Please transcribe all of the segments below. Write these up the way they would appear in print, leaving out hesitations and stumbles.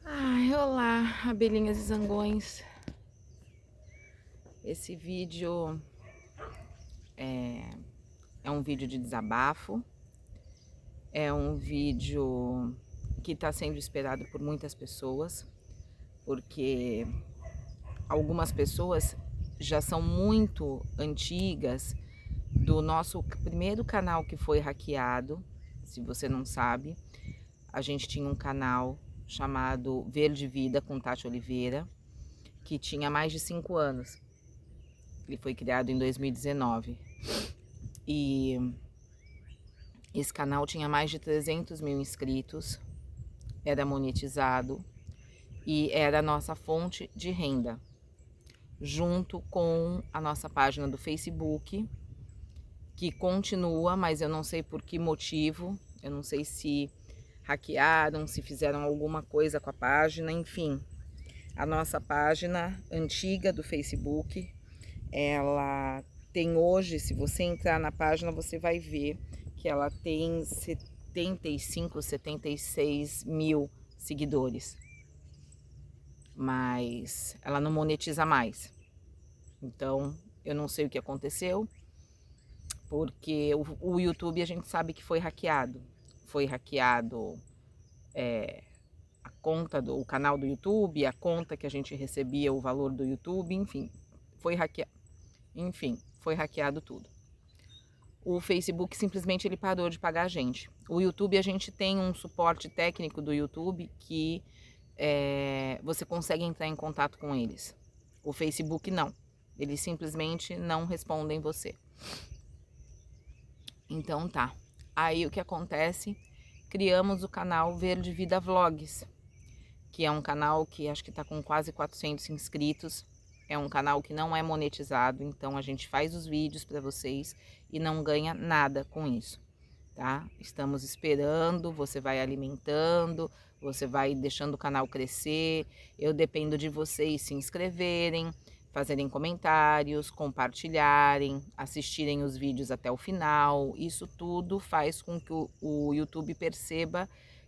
Ai, olá, abelhinhas e zangões. Esse vídeo é um vídeo de desabafo, é um vídeo que está sendo esperado por muitas pessoas, porque algumas pessoas já são muito antigas do nosso primeiro canal que foi hackeado. Se você não sabe, a gente tinha um canal chamado Verde Vida com Tati Oliveira, que tinha mais de 5 anos. Ele foi criado em 2019 e esse canal tinha mais de 300 mil inscritos, era monetizado e era a nossa fonte de renda, junto com a nossa página do Facebook, que continua, mas eu não sei por que motivo, eu não sei se hackearam, se fizeram alguma coisa com a página, enfim. A nossa página antiga do Facebook, ela tem hoje, se você entrar na página, você vai ver que ela tem 75, 76 mil seguidores. Mas ela não monetiza mais. Então, eu não sei o que aconteceu, porque o YouTube a gente sabe que foi hackeado. Foi hackeado a conta o canal do YouTube, a conta que a gente recebia o valor do YouTube, enfim, foi hackeado. Enfim, foi hackeado tudo. O Facebook simplesmente ele parou de pagar a gente. O YouTube, a gente tem um suporte técnico do YouTube que você consegue entrar em contato com eles. O Facebook não. Eles simplesmente não respondem você. Então tá. Aí o que acontece? Criamos o canal Verde Vida Vlogs, que é um canal que acho que tá com quase 400 inscritos. É um canal que não é monetizado, então a gente faz os vídeos para vocês e não ganha nada com isso, tá? Estamos esperando, você vai alimentando, você vai deixando o canal crescer. Eu dependo de vocês se inscreverem, fazerem comentários, compartilharem, assistirem os vídeos até o final. Isso tudo faz com que o YouTube perceba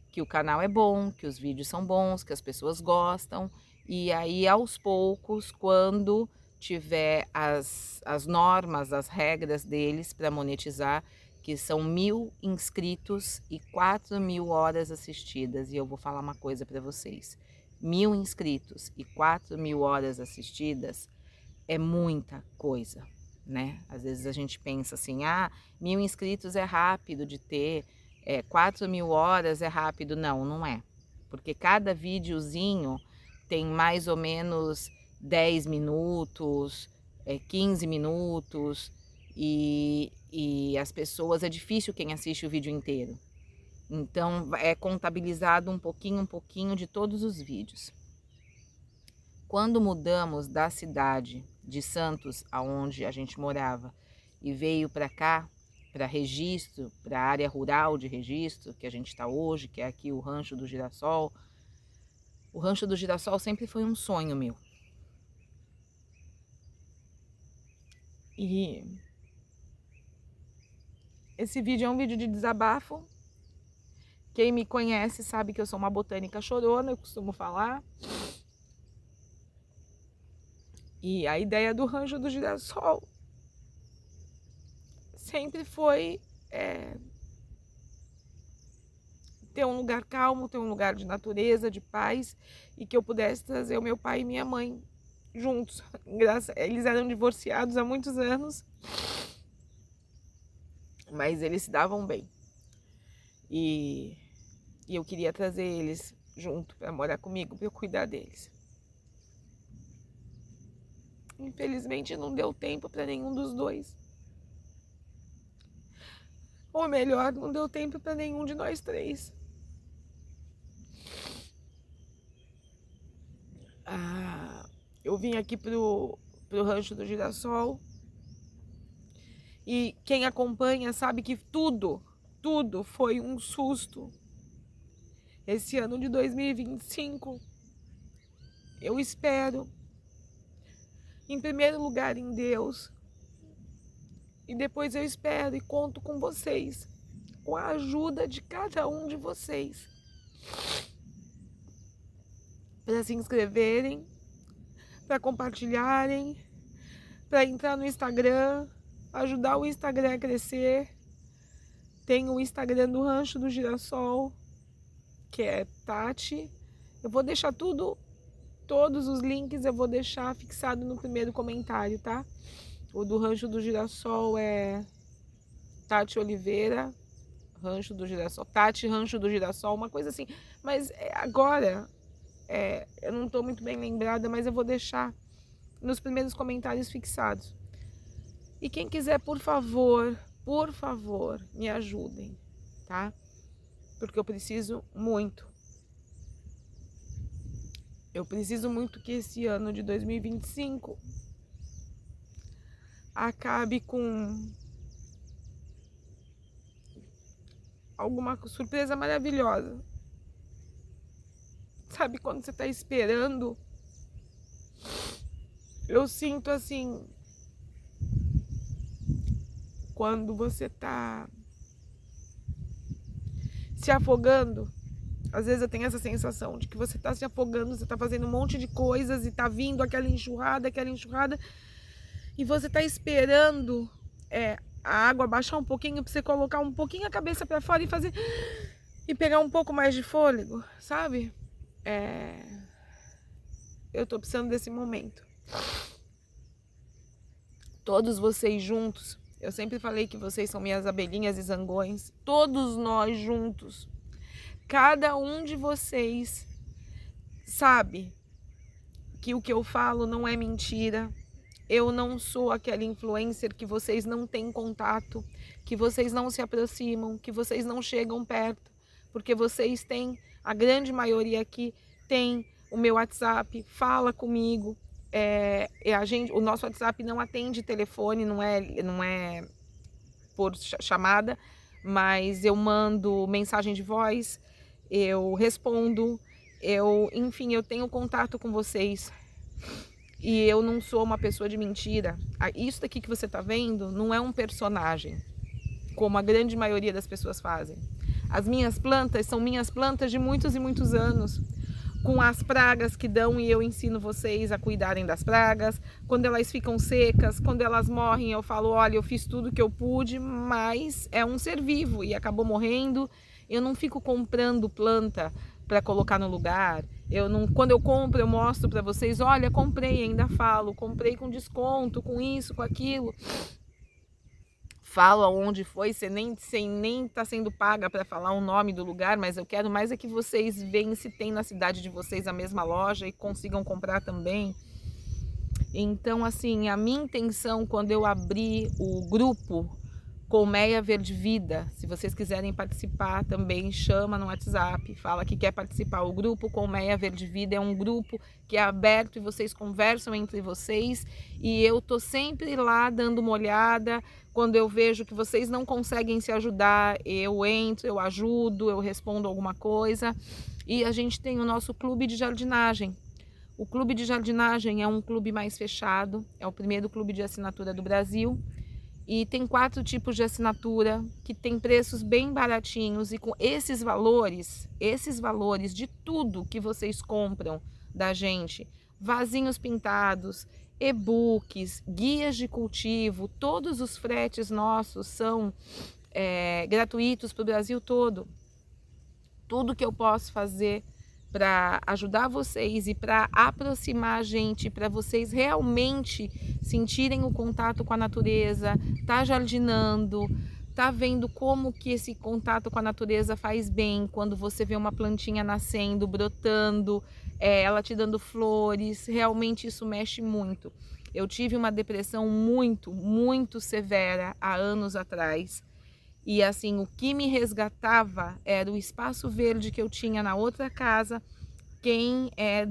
que o canal é bom, que os vídeos são bons, que as pessoas gostam. E aí, aos poucos, quando tiver as normas, as regras deles para monetizar, que são 1.000 inscritos e 4.000 horas assistidas. E eu vou falar uma coisa para vocês. 1.000 inscritos e 4.000 horas assistidas é muita coisa, né? Às vezes a gente pensa assim, 1.000 inscritos é rápido de ter, 4.000 horas é rápido. Não, não é. Porque cada videozinho tem mais ou menos 10 minutos, 15 minutos, e as pessoas, é difícil quem assiste o vídeo inteiro. Então é contabilizado um pouquinho de todos os vídeos. Quando mudamos da cidade de Santos, aonde a gente morava, e veio para cá, para Registro, para a área rural de Registro, que a gente está hoje, que é aqui o Rancho do Girassol. O Rancho do Girassol sempre foi um sonho meu. E esse vídeo é um vídeo de desabafo. Quem me conhece sabe que eu sou uma botânica chorona, eu costumo falar. E a ideia do Rancho do Girassol sempre foi ter um lugar calmo, ter um lugar de natureza, de paz, e que eu pudesse trazer o meu pai e minha mãe juntos. Eles eram divorciados há muitos anos, mas eles se davam bem. E eu queria trazer eles junto para morar comigo, para eu cuidar deles. Infelizmente não deu tempo para nenhum dos dois. Ou melhor, não deu tempo para nenhum de nós três. Eu vim aqui pro Rancho do Girassol e quem acompanha sabe que tudo foi um susto. Esse ano de 2025, eu espero, em primeiro lugar, em Deus, e depois eu espero e conto com vocês, com a ajuda de cada um de vocês, para se inscreverem, para compartilharem, para entrar no Instagram, ajudar o Instagram a crescer. Tem o Instagram do Rancho do Girassol, que é Tati. Eu vou deixar todos os links eu vou deixar fixado no primeiro comentário, tá? O do Rancho do Girassol é Tati Oliveira, Rancho do Girassol, Tati Rancho do Girassol, uma coisa assim. Mas agora, eu não tô muito bem lembrada, mas eu vou deixar nos primeiros comentários fixados. E quem quiser, por favor, me ajudem, tá? Porque eu preciso muito. Eu preciso muito que esse ano de 2025 acabe com alguma surpresa maravilhosa. Sabe quando você tá esperando? Eu sinto assim, quando você tá se afogando, às vezes eu tenho essa sensação de que você tá se afogando, você tá fazendo um monte de coisas e tá vindo aquela enxurrada, e você tá esperando a água baixar um pouquinho pra você colocar um pouquinho a cabeça pra fora e fazer e pegar um pouco mais de fôlego, sabe? Eu tô precisando desse momento. Todos vocês juntos, eu sempre falei que vocês são minhas abelhinhas e zangões, todos nós juntos, cada um de vocês sabe que o que eu falo não é mentira. Eu não sou aquela influencer que vocês não têm contato, que vocês não se aproximam, que vocês não chegam perto, porque vocês têm, a grande maioria aqui tem o meu WhatsApp, fala comigo. O nosso WhatsApp não atende telefone, não é por chamada, mas eu mando mensagem de voz, eu respondo, enfim, eu tenho contato com vocês. E eu não sou uma pessoa de mentira. Isso daqui que você tá vendo não é um personagem, como a grande maioria das pessoas fazem. As minhas plantas são minhas plantas de muitos e muitos anos, com as pragas que dão, e eu ensino vocês a cuidarem das pragas. Quando elas ficam secas, quando elas morrem, eu falo, olha, eu fiz tudo que eu pude, mas é um ser vivo e acabou morrendo. Eu não fico comprando planta para colocar no lugar. Quando eu compro, eu mostro para vocês, olha, comprei, ainda falo, comprei com desconto, com isso, com aquilo. Falo aonde foi, sem nem tá sendo paga para falar o nome do lugar, mas eu quero mais é que vocês vejam se tem na cidade de vocês a mesma loja e consigam comprar também. Então, assim, a minha intenção quando eu abri o grupo Colmeia Verde Vida, se vocês quiserem participar também, chama no WhatsApp, fala que quer participar. O grupo Colmeia Verde Vida é um grupo que é aberto e vocês conversam entre vocês, e eu tô sempre lá dando uma olhada. Quando eu vejo que vocês não conseguem se ajudar, eu entro, eu ajudo, eu respondo alguma coisa. E a gente tem o nosso clube de jardinagem. O clube de jardinagem é um clube mais fechado, é o primeiro clube de assinatura do Brasil. E tem 4 tipos de assinatura que tem preços bem baratinhos, e com esses valores de tudo que vocês compram da gente, vasinhos pintados, e-books, guias de cultivo, todos os fretes nossos são gratuitos para o Brasil todo. Tudo que eu posso fazer para ajudar vocês e para aproximar a gente, para vocês realmente sentirem o contato com a natureza, tá jardinando, tá vendo como que esse contato com a natureza faz bem, quando você vê uma plantinha nascendo, brotando, ela te dando flores, realmente isso mexe muito. Eu tive uma depressão muito, muito severa há anos atrás. E assim, o que me resgatava era o espaço verde que eu tinha na outra casa. Quem é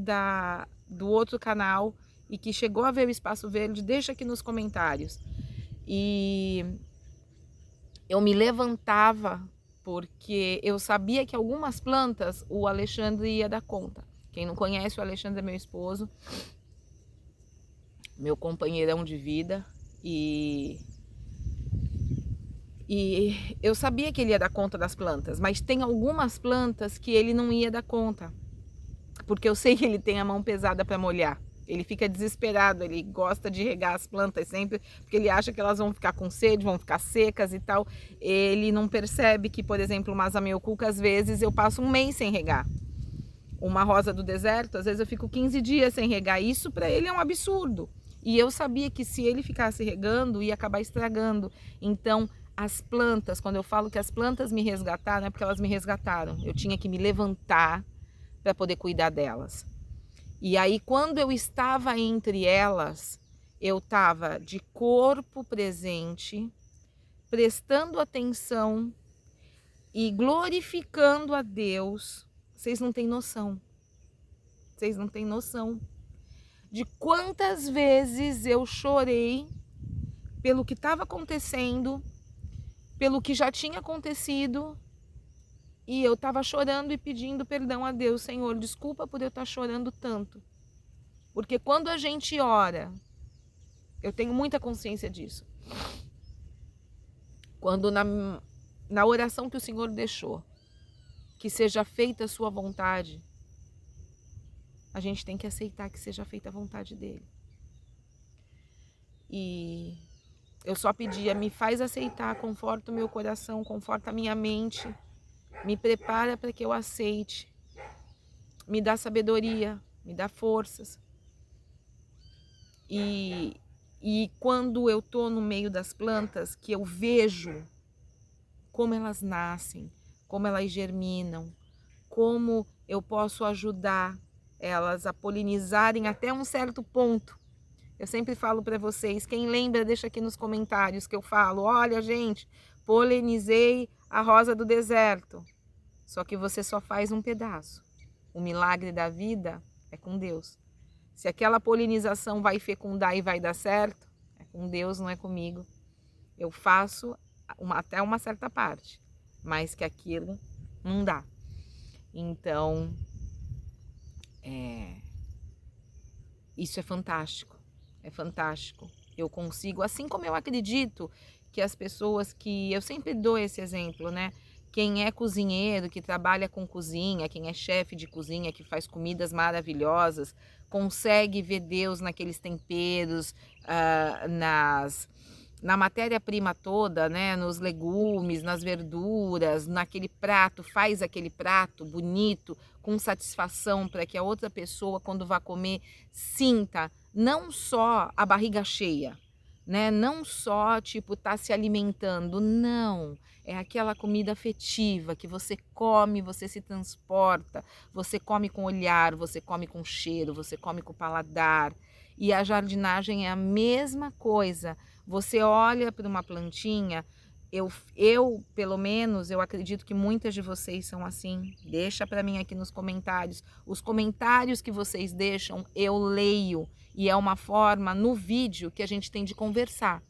do outro canal e que chegou a ver o espaço verde, deixa aqui nos comentários. E eu me levantava porque eu sabia que algumas plantas o Alexandre ia dar conta. Quem não conhece, o Alexandre é meu esposo, meu companheirão de vida, e eu sabia que ele ia dar conta das plantas, mas tem algumas plantas que ele não ia dar conta. porque eu sei que ele tem a mão pesada para molhar. Ele fica desesperado, ele gosta de regar as plantas sempre, porque ele acha que elas vão ficar com sede, vão ficar secas e tal. Ele não percebe que, por exemplo, uma zamioculca, às vezes eu passo um mês sem regar. Uma rosa do deserto, às vezes eu fico 15 dias sem regar. Isso para ele é um absurdo. E eu sabia que se ele ficasse regando, ia acabar estragando. Então, as plantas, quando eu falo que as plantas me resgataram, é porque elas me resgataram. Eu tinha que me levantar para poder cuidar delas. E aí, quando eu estava entre elas, eu estava de corpo presente, prestando atenção e glorificando a Deus. Vocês não têm noção. Vocês não têm noção de quantas vezes eu chorei pelo que estava acontecendo, pelo que já tinha acontecido. E eu estava chorando e pedindo perdão a Deus. Senhor, desculpa por eu estar chorando tanto. Porque quando a gente ora, eu tenho muita consciência disso. Quando na oração que o Senhor deixou, que seja feita a sua vontade, a gente tem que aceitar que seja feita a vontade dele. E eu só pedia, me faz aceitar, conforta o meu coração, conforta a minha mente, me prepara para que eu aceite, me dá sabedoria, me dá forças. E quando eu estou no meio das plantas, que eu vejo como elas nascem, como elas germinam, como eu posso ajudar elas a polinizarem até um certo ponto. Eu sempre falo para vocês, quem lembra, deixa aqui nos comentários que eu falo, olha gente, polinizei a rosa do deserto. Só que você só faz um pedaço. O milagre da vida é com Deus. Se aquela polinização vai fecundar e vai dar certo, é com Deus, não é comigo. Eu faço até uma certa parte, mas que aquilo não dá. Então, isso é fantástico. É fantástico. Eu consigo, assim como eu acredito que as pessoas que... Eu sempre dou esse exemplo, né? Quem é cozinheiro, que trabalha com cozinha, quem é chefe de cozinha, que faz comidas maravilhosas, consegue ver Deus naqueles temperos, na matéria-prima toda, né? Nos legumes, nas verduras, naquele prato, faz aquele prato bonito, com satisfação, para que a outra pessoa, quando vá comer, sinta não só a barriga cheia, né? Não só, tipo, tá se alimentando, não. É aquela comida afetiva que você come, você se transporta, você come com o olhar, você come com o cheiro, você come com o paladar. E a jardinagem é a mesma coisa. Você olha para uma plantinha, eu, pelo menos, eu acredito que muitas de vocês são assim. Deixa para mim aqui nos comentários. Os comentários que vocês deixam, eu leio. E é uma forma, no vídeo, que a gente tem de conversar.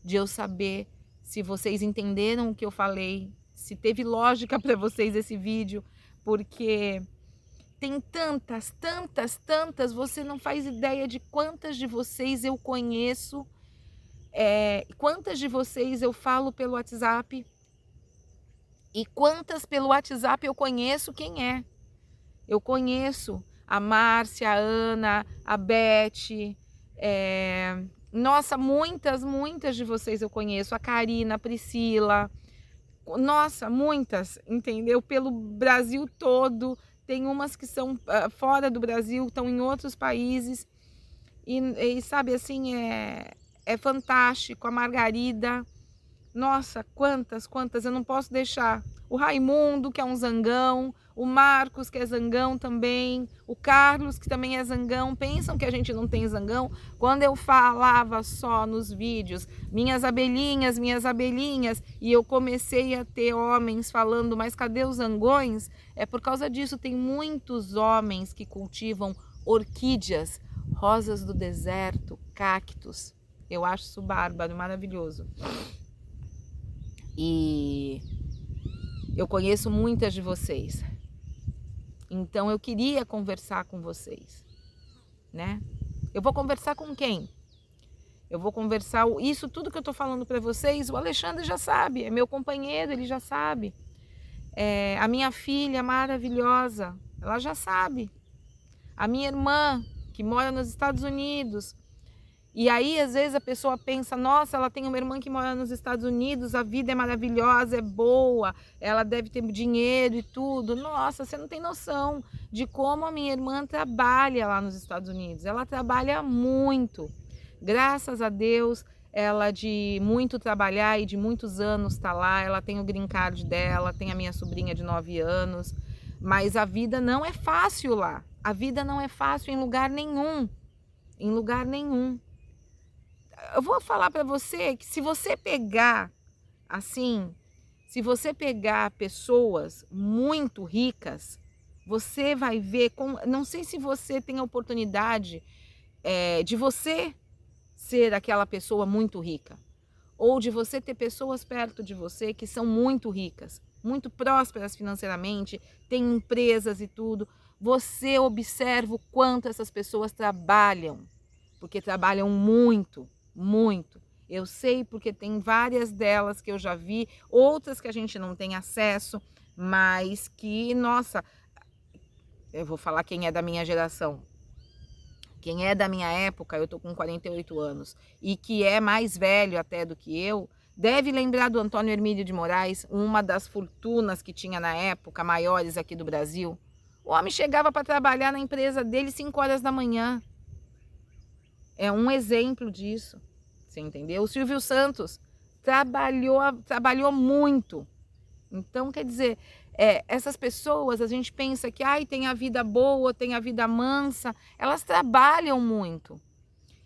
De eu saber se vocês entenderam o que eu falei, se teve lógica para vocês esse vídeo. Porque tem tantas, você não faz ideia de quantas de vocês eu conheço. Quantas de vocês eu falo pelo WhatsApp e quantas pelo WhatsApp eu conheço quem é. Eu conheço a Márcia, a Ana, a Beth, nossa, muitas de vocês eu conheço, a Karina, a Priscila, nossa, muitas, entendeu? Pelo Brasil todo, tem umas que são fora do Brasil, estão em outros países e sabe assim, é fantástico. A Margarida, nossa, quantas, eu não posso deixar. O Raimundo, que é um zangão, o Marcos, que é zangão também, o Carlos, que também é zangão. Pensam que a gente não tem zangão? Quando eu falava só nos vídeos, minhas abelhinhas, e eu comecei a ter homens falando, mas cadê os zangões? É por causa disso, tem muitos homens que cultivam orquídeas, rosas do deserto, cactos. Eu acho isso bárbaro, maravilhoso. E eu conheço muitas de vocês. Então eu queria conversar com vocês, né? Eu vou conversar com quem? Eu vou conversar, isso tudo que eu tô falando para vocês, o Alexandre já sabe, é meu companheiro, ele já sabe. A minha filha maravilhosa, ela já sabe. a minha irmã que mora nos Estados Unidos. E aí, às vezes, a pessoa pensa, nossa, ela tem uma irmã que mora nos Estados Unidos, a vida é maravilhosa, é boa, ela deve ter dinheiro e tudo. Nossa, você não tem noção de como a minha irmã trabalha lá nos Estados Unidos. Ela trabalha muito. Graças a Deus, ela de muito trabalhar e de muitos anos está lá. Ela tem o green card dela, tem a minha sobrinha de 9 anos. Mas a vida não é fácil lá. A vida não é fácil em lugar nenhum. Em lugar nenhum. Eu vou falar para você que se você pegar, assim, se você pegar pessoas muito ricas, você vai ver, não sei se você tem a oportunidade de você ser aquela pessoa muito rica, ou de você ter pessoas perto de você que são muito ricas, muito prósperas financeiramente, têm empresas e tudo. Você observa o quanto essas pessoas trabalham, porque trabalham muito. Muito. Eu sei porque tem várias delas que eu já vi, outras que a gente não tem acesso, mas que, nossa, eu vou falar quem é da minha geração. Quem é da minha época, eu tô com 48 anos, e que é mais velho até do que eu, deve lembrar do Antônio Hermílio de Moraes, uma das fortunas que tinha na época, maiores aqui do Brasil. O homem chegava para trabalhar na empresa dele 5 horas da manhã. É um exemplo disso, você entendeu? O Silvio Santos trabalhou muito. Então, quer dizer, essas pessoas, a gente pensa que tem a vida boa, tem a vida mansa, elas trabalham muito.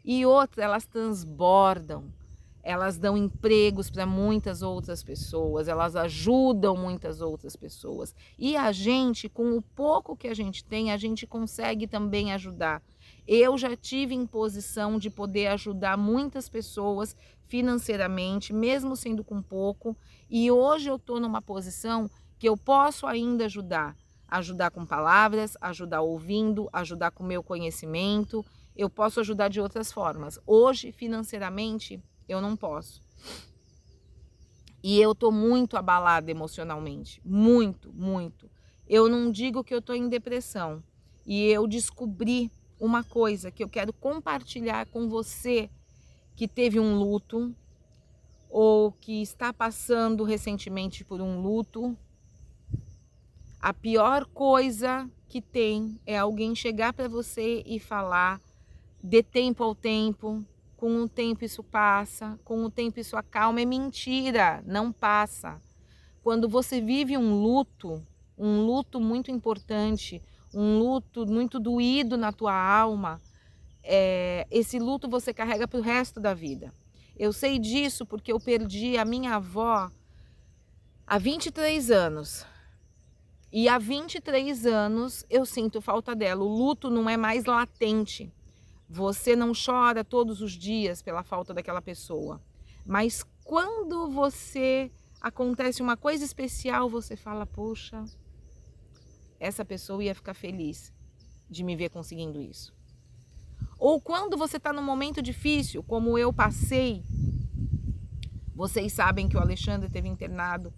E outra, elas transbordam, elas dão empregos para muitas outras pessoas, elas ajudam muitas outras pessoas. E a gente, com o pouco que a gente tem, a gente consegue também ajudar. Eu já tive em posição de poder ajudar muitas pessoas financeiramente, mesmo sendo com pouco, e hoje eu estou numa posição que eu posso ainda ajudar com palavras, ajudar ouvindo, ajudar com meu conhecimento, eu posso ajudar de outras formas. Hoje, financeiramente, eu não posso. E eu estou muito abalada emocionalmente, muito, muito. Eu não digo que eu estou em depressão, e eu descobri uma coisa que eu quero compartilhar com você que teve um luto ou que está passando recentemente por um luto. A pior coisa que tem é alguém chegar para você e falar: dê tempo ao tempo, com o tempo isso passa, com o tempo isso acalma. É mentira, não passa. Quando você vive um luto muito importante, um luto muito doído na tua alma, esse luto você carrega para o resto da vida. Eu sei disso porque eu perdi a minha avó há 23 anos. E há 23 anos eu sinto falta dela. O luto não é mais latente. Você não chora todos os dias pela falta daquela pessoa. Mas quando acontece uma coisa especial, você fala: poxa, essa pessoa ia ficar feliz de me ver conseguindo isso. Ou quando você está num momento difícil, como eu passei, vocês sabem que o Alexandre teve internado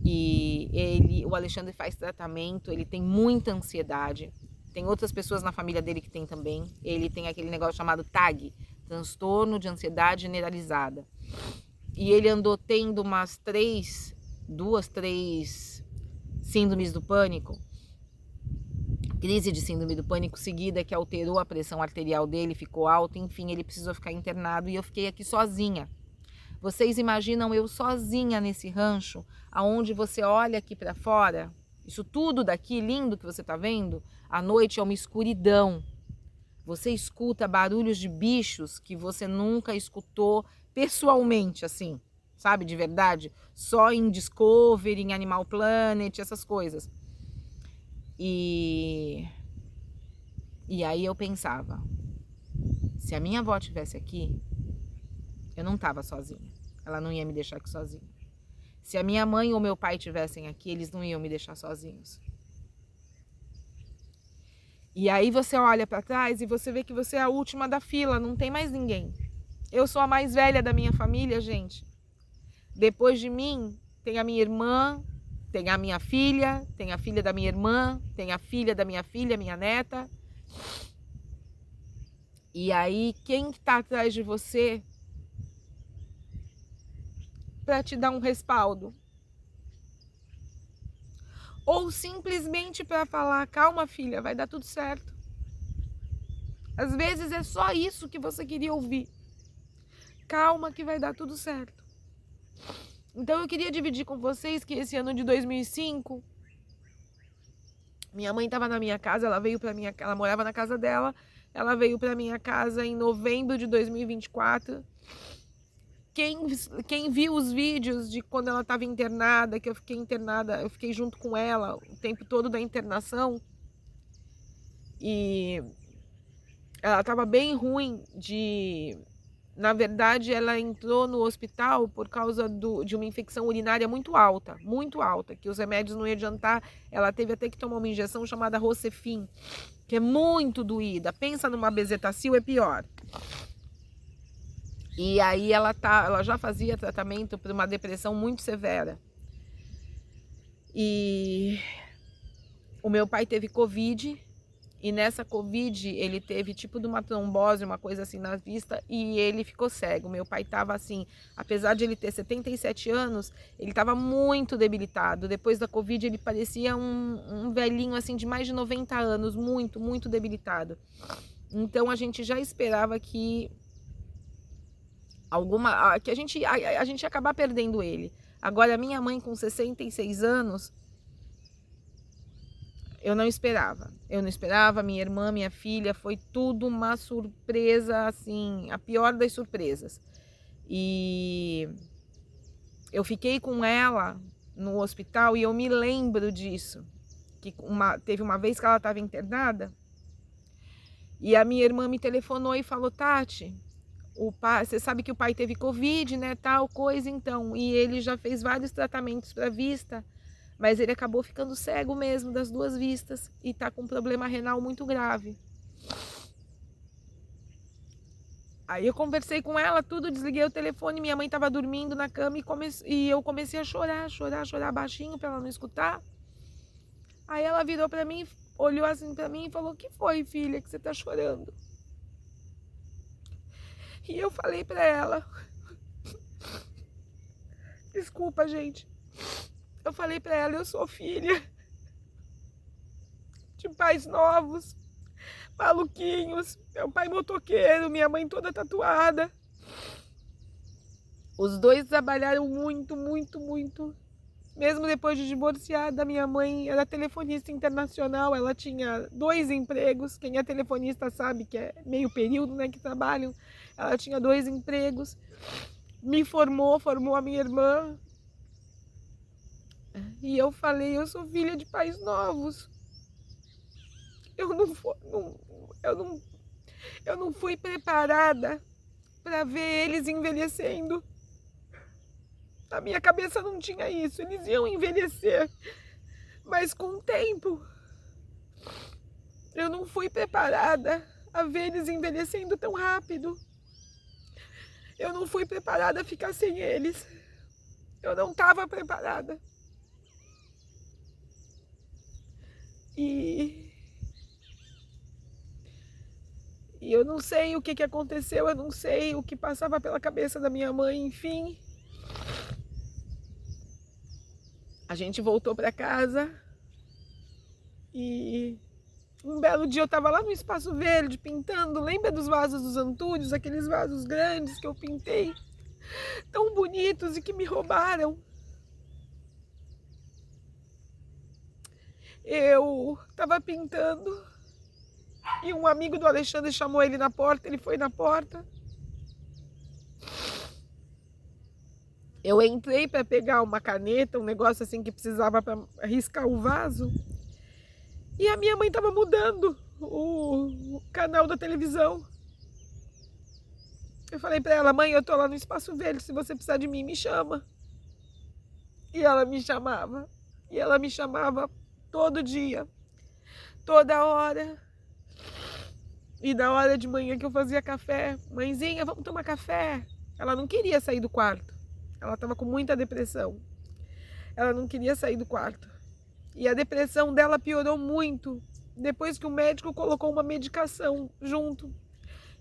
e o Alexandre faz tratamento, ele tem muita ansiedade. Tem outras pessoas na família dele que tem também. Ele tem aquele negócio chamado TAG, transtorno de ansiedade generalizada. E ele andou tendo duas, três síndromes do pânico. Crise de síndrome do pânico seguida, que alterou a pressão arterial dele, ficou alta, enfim, ele precisou ficar internado e eu fiquei aqui sozinha. Vocês imaginam eu sozinha nesse rancho, aonde você olha aqui para fora, isso tudo daqui lindo que você tá vendo, à noite é uma escuridão. Você escuta barulhos de bichos que você nunca escutou pessoalmente, assim, sabe, de verdade, só em Discovery, em Animal Planet, essas coisas. E aí eu pensava, se a minha avó estivesse aqui, eu não estava sozinha. Ela não ia me deixar aqui sozinha. Se a minha mãe ou meu pai estivessem aqui, eles não iam me deixar sozinhos. E aí você olha para trás e você vê que você é a última da fila, não tem mais ninguém. Eu sou a mais velha da minha família, gente. Depois de mim, tem a minha irmã, tem a minha filha, tem a filha da minha irmã, tem a filha da minha filha, minha neta. E aí, quem está atrás de você para te dar um respaldo? Ou simplesmente para falar, calma filha, vai dar tudo certo. Às vezes é só isso que você queria ouvir. Calma que vai dar tudo certo. Então eu queria dividir com vocês que esse ano de 2005, minha mãe estava na minha casa, ela morava na casa dela, ela veio para minha casa em novembro de 2024. Quem viu os vídeos de quando ela estava internada, que eu fiquei internada, eu fiquei junto com ela o tempo todo da internação. E ela estava bem ruim Na verdade, ela entrou no hospital por causa de uma infecção urinária muito alta, que os remédios não iam adiantar. Ela teve até que tomar uma injeção chamada Rocefin, que é muito doída. Pensa numa bezetacil, é pior. E aí ela já fazia tratamento para uma depressão muito severa. E o meu pai teve Covid, e nessa Covid ele teve tipo de uma trombose, uma coisa assim na vista, e ele ficou cego. Meu pai estava assim, apesar de ele ter 77 anos, ele estava muito debilitado. Depois da Covid ele parecia um velhinho assim de mais de 90 anos, muito, muito debilitado. Então a gente já esperava que a gente ia acabar perdendo ele. Agora, minha mãe com 66 anos, eu não esperava, minha irmã, minha filha, foi tudo uma surpresa, assim, a pior das surpresas. E eu fiquei com ela no hospital e eu me lembro disso, que teve uma vez que ela estava internada e a minha irmã me telefonou e falou, Tati, você sabe que o pai teve Covid, né, tal coisa, então, e ele já fez vários tratamentos para vista, mas ele acabou ficando cego mesmo das duas vistas e tá com um problema renal muito grave. Aí eu conversei com ela, tudo, desliguei o telefone, minha mãe estava dormindo na cama e eu comecei a chorar baixinho para ela não escutar. Aí ela virou para mim, olhou assim para mim e falou, que foi, filha, que você tá chorando? E eu falei para ela, desculpa, gente, eu falei para ela, eu sou filha de pais novos, maluquinhos, meu pai motoqueiro, minha mãe toda tatuada. Os dois trabalharam muito, muito, muito. Mesmo depois de divorciada, minha mãe era telefonista internacional, ela tinha 2 empregos. Quem é telefonista sabe que é meio período, né, que trabalham. Ela tinha 2 empregos. Me formou a minha irmã. E eu falei, eu sou filha de pais novos. Eu não fui preparada para ver eles envelhecendo. Na minha cabeça não tinha isso, eles iam envelhecer, mas com o tempo eu não fui preparada a ver eles envelhecendo tão rápido. Eu não fui preparada a ficar sem eles. Eu não estava preparada. E eu não sei o que aconteceu, eu não sei o que passava pela cabeça da minha mãe, enfim. A gente voltou para casa e um belo dia eu estava lá no Espaço Verde pintando. Lembra dos vasos dos Antúrios, aqueles vasos grandes que eu pintei, tão bonitos e que me roubaram? Eu estava pintando e um amigo do Alexandre chamou ele na porta, ele foi na porta. Eu entrei para pegar uma caneta, um negócio assim que precisava para riscar o vaso. E a minha mãe estava mudando o canal da televisão. Eu falei para ela, mãe, eu tô lá no Espaço Verde, se você precisar de mim, me chama. E ela me chamava. E ela me chamava todo dia, toda hora. E na hora de manhã que eu fazia café, mãezinha, vamos tomar café. Ela não queria sair do quarto. Ela estava com muita depressão. Ela não queria sair do quarto. E a depressão dela piorou muito depois que o médico colocou uma medicação junto.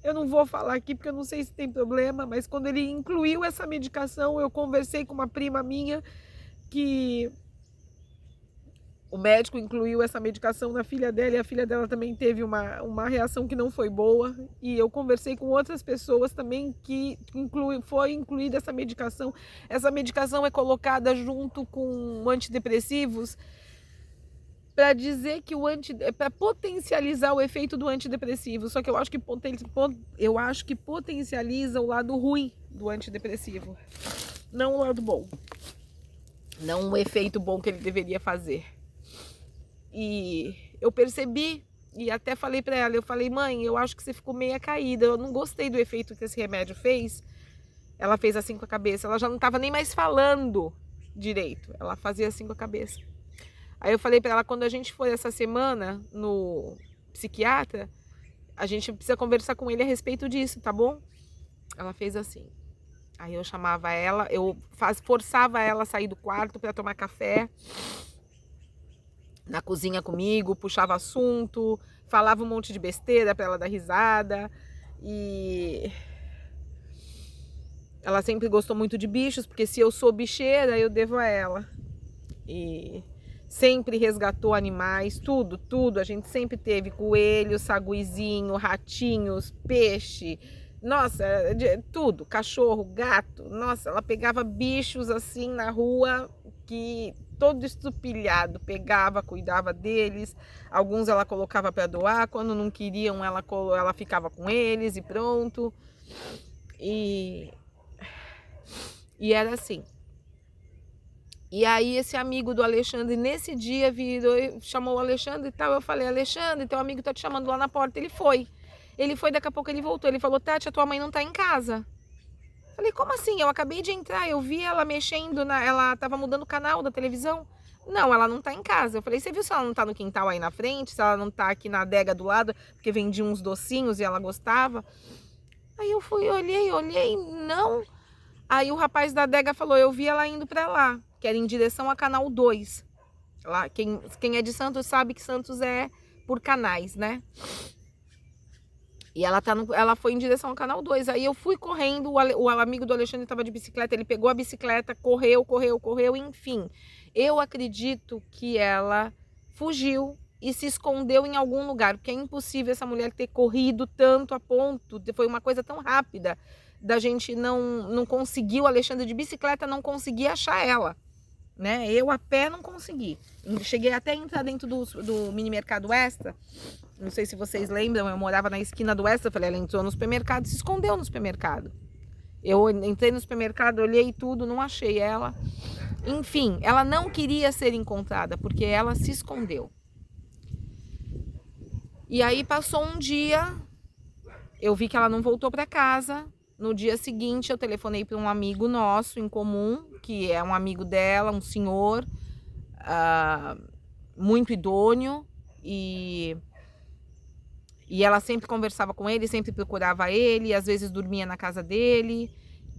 Eu não vou falar aqui porque eu não sei se tem problema, mas quando ele incluiu essa medicação, eu conversei com uma prima minha que o médico incluiu essa medicação na filha dela e a filha dela também teve uma reação que não foi boa. E eu conversei com outras pessoas também que foi incluída essa medicação. Essa medicação é colocada junto com antidepressivos para dizer que para potencializar o efeito do antidepressivo. Só que eu acho que potencializa o lado ruim do antidepressivo, não o lado bom, não o efeito bom que ele deveria fazer. E eu percebi e até falei para ela, eu falei, mãe, eu acho que você ficou meia caída, eu não gostei do efeito que esse remédio fez. Ela fez assim com a cabeça, ela já não estava nem mais falando direito, ela fazia assim com a cabeça. Aí eu falei para ela, quando a gente for essa semana no psiquiatra, a gente precisa conversar com ele a respeito disso, tá bom? Ela fez assim. Aí eu chamava ela, forçava ela a sair do quarto para tomar café na cozinha comigo, puxava assunto, falava um monte de besteira para ela dar risada. E ela sempre gostou muito de bichos, porque se eu sou bicheira, eu devo a ela. E sempre resgatou animais, tudo. A gente sempre teve coelho, saguizinho, ratinhos, peixe, nossa, tudo, cachorro, gato. Nossa, ela pegava bichos assim na rua, que todo estupilhado, pegava, cuidava deles. Alguns ela colocava para doar, quando não queriam ela ficava com eles e pronto. E era assim. E aí esse amigo do Alexandre, nesse dia, virou, chamou o Alexandre e tal. Eu falei, Alexandre, teu amigo tá te chamando lá na porta. Ele foi, daqui a pouco ele voltou. Ele falou, Tati, a tua mãe não tá em casa. Eu falei, como assim? Eu acabei de entrar, eu vi ela mexendo, ela tava mudando o canal da televisão. Não, ela não tá em casa. Eu falei, você viu se ela não tá no quintal aí na frente? Se ela não tá aqui na adega do lado, porque vendia uns docinhos e ela gostava. Aí eu fui, olhei, não. Aí o rapaz da adega falou, eu vi ela indo pra lá, que era em direção a Canal 2. Lá, quem é de Santos sabe que Santos é por canais, né? E ela foi em direção ao Canal 2. Aí eu fui correndo, o amigo do Alexandre estava de bicicleta, ele pegou a bicicleta, correu, enfim. Eu acredito que ela fugiu e se escondeu em algum lugar, porque é impossível essa mulher ter corrido tanto a ponto, foi uma coisa tão rápida, da gente não conseguir, o Alexandre de bicicleta não conseguia achar ela, né? Eu a pé não consegui. Cheguei até a entrar dentro do mini mercado Extra. Não sei se vocês lembram, eu morava na esquina do Extra. Falei, ela entrou no supermercado, se escondeu no supermercado. Eu entrei no supermercado, olhei tudo, não achei ela. Enfim, ela não queria ser encontrada, porque ela se escondeu. E aí passou um dia, eu vi que ela não voltou para casa. No dia seguinte, eu telefonei para um amigo nosso em comum, que é um amigo dela, um senhor muito idôneo, e ela sempre conversava com ele, sempre procurava ele, às vezes dormia na casa dele.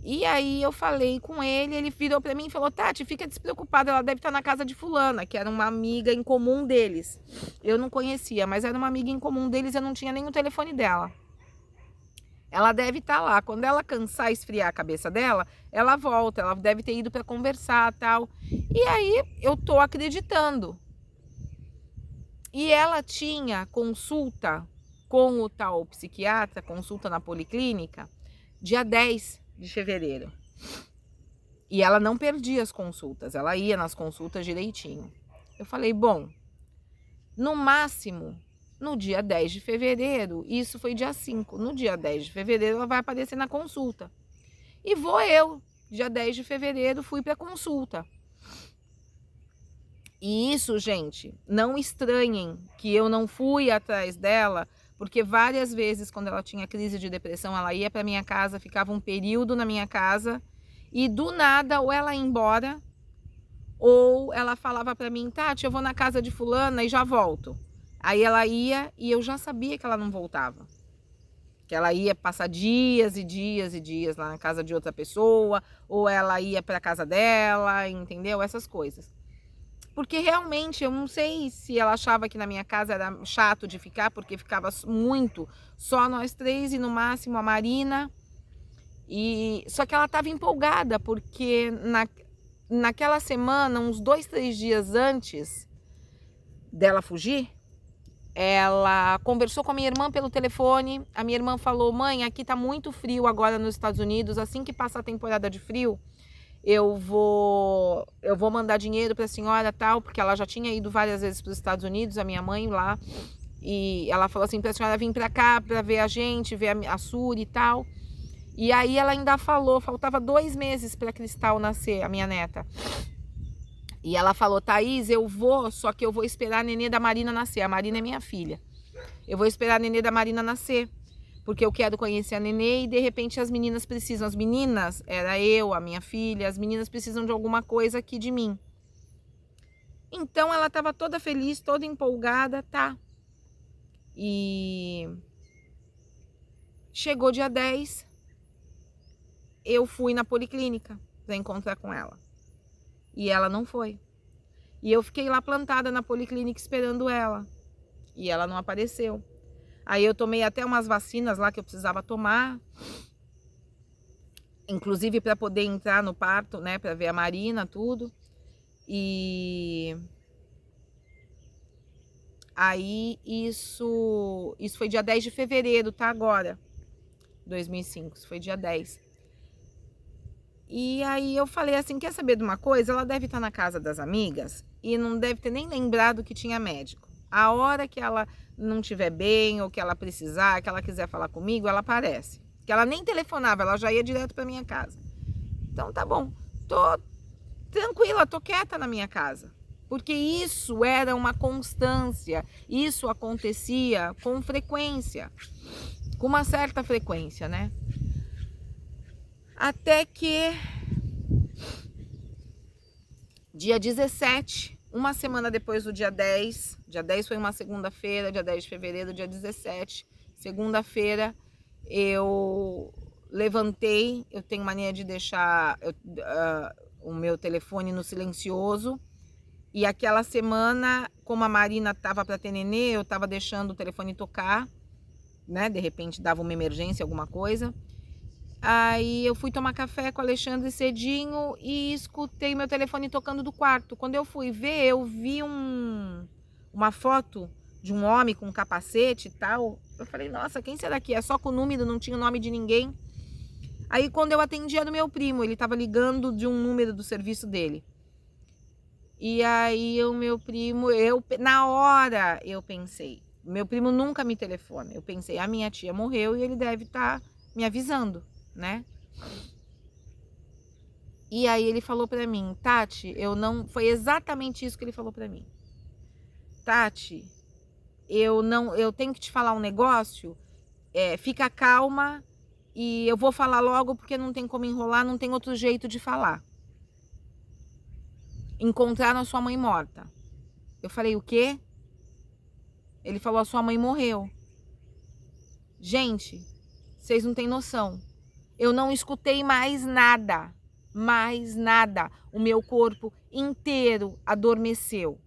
E aí eu falei com ele, ele virou para mim e falou, Tati, fica despreocupada, ela deve estar na casa de fulana, que era uma amiga em comum deles. Eu não conhecia, mas era uma amiga em comum deles, eu não tinha nem o telefone dela. Ela deve estar lá. Quando ela cansar, esfriar a cabeça dela, ela volta. Ela deve ter ido para conversar, tal. E aí eu tô acreditando. E ela tinha consulta com o tal psiquiatra, consulta na policlínica, dia 10 de fevereiro. E ela não perdia as consultas. Ela ia nas consultas direitinho. Eu falei, bom, no máximo, no dia 10 de fevereiro, isso foi dia 5, no dia 10 de fevereiro ela vai aparecer na consulta. E vou eu, dia 10 de fevereiro, fui para a consulta. E isso, gente, não estranhem que eu não fui atrás dela, porque várias vezes quando ela tinha crise de depressão, ela ia para minha casa, ficava um período na minha casa e do nada ou ela ia embora ou ela falava para mim, Tati, eu vou na casa de fulana e já volto. Aí ela ia e eu já sabia que ela não voltava. Que ela ia passar dias e dias e dias lá na casa de outra pessoa, ou ela ia para a casa dela, entendeu? Essas coisas. Porque realmente eu não sei se ela achava que na minha casa era chato de ficar, porque ficava muito só nós três e no máximo a Marina. E só que ela estava empolgada, porque naquela semana, uns 2, 3 dias antes dela fugir, ela conversou com a minha irmã pelo telefone. A minha irmã falou: mãe, aqui tá muito frio agora nos Estados Unidos, assim que passar a temporada de frio, eu vou mandar dinheiro para a senhora tal, porque ela já tinha ido várias vezes para os Estados Unidos, a minha mãe lá, e ela falou assim para a senhora vir para cá para ver a gente, ver a Suri e tal. E aí ela ainda falou, faltava 2 meses para Cristal nascer, a minha neta. E ela falou: Thaís, eu vou, só que eu vou esperar a nenê da Marina nascer. A Marina é minha filha. Eu vou esperar a nenê da Marina nascer, porque eu quero conhecer a nenê e de repente as meninas precisam. As meninas, era eu, a minha filha, as meninas precisam de alguma coisa aqui de mim. Então ela estava toda feliz, toda empolgada, tá? E chegou dia 10, eu fui na policlínica para encontrar com ela. E ela não foi. E eu fiquei lá plantada na policlínica esperando ela. E ela não apareceu. Aí eu tomei até umas vacinas lá que eu precisava tomar. Inclusive para poder entrar no parto, né? Para ver a Marina, tudo. E aí isso foi dia 10 de fevereiro, tá? Agora, 2005, isso foi dia 10. E aí eu falei assim, quer saber de uma coisa? Ela deve estar na casa das amigas e não deve ter nem lembrado que tinha médico. A hora que ela não estiver bem ou que ela precisar, que ela quiser falar comigo, ela aparece. Que ela nem telefonava, ela já ia direto para minha casa. Então tá bom, tô tranquila, tô quieta na minha casa. Porque isso era uma constância, isso acontecia com frequência, com uma certa frequência, né? Até que dia 17, uma semana depois do dia 10, dia 10 foi uma segunda-feira, dia 10 de fevereiro, dia 17, segunda-feira, eu levantei, eu tenho mania de deixar o meu telefone no silencioso, e aquela semana, como a Marina estava para ter nenê, eu estava deixando o telefone tocar, né? De repente dava uma emergência, alguma coisa. Aí eu fui tomar café com o Alexandre cedinho e escutei meu telefone tocando do quarto. Quando eu fui ver, eu vi uma foto de um homem com um capacete e tal. Eu falei, nossa, quem será que é? Só com o número, não tinha o nome de ninguém. Aí quando eu atendi era do meu primo, ele estava ligando de um número do serviço dele. E aí o meu primo, na hora eu pensei, meu primo nunca me telefona. Eu pensei, a minha tia morreu e ele deve estar me avisando, né? E aí ele falou pra mim, Tati, foi exatamente isso que ele falou pra mim. Tati, eu tenho que te falar um negócio, fica calma e eu vou falar logo porque não tem como enrolar, não tem outro jeito de falar. Encontraram a sua mãe morta. Eu falei, o quê? Ele falou, a sua mãe morreu. Gente, vocês não têm noção. Eu não escutei mais nada. Mais nada. O meu corpo inteiro adormeceu.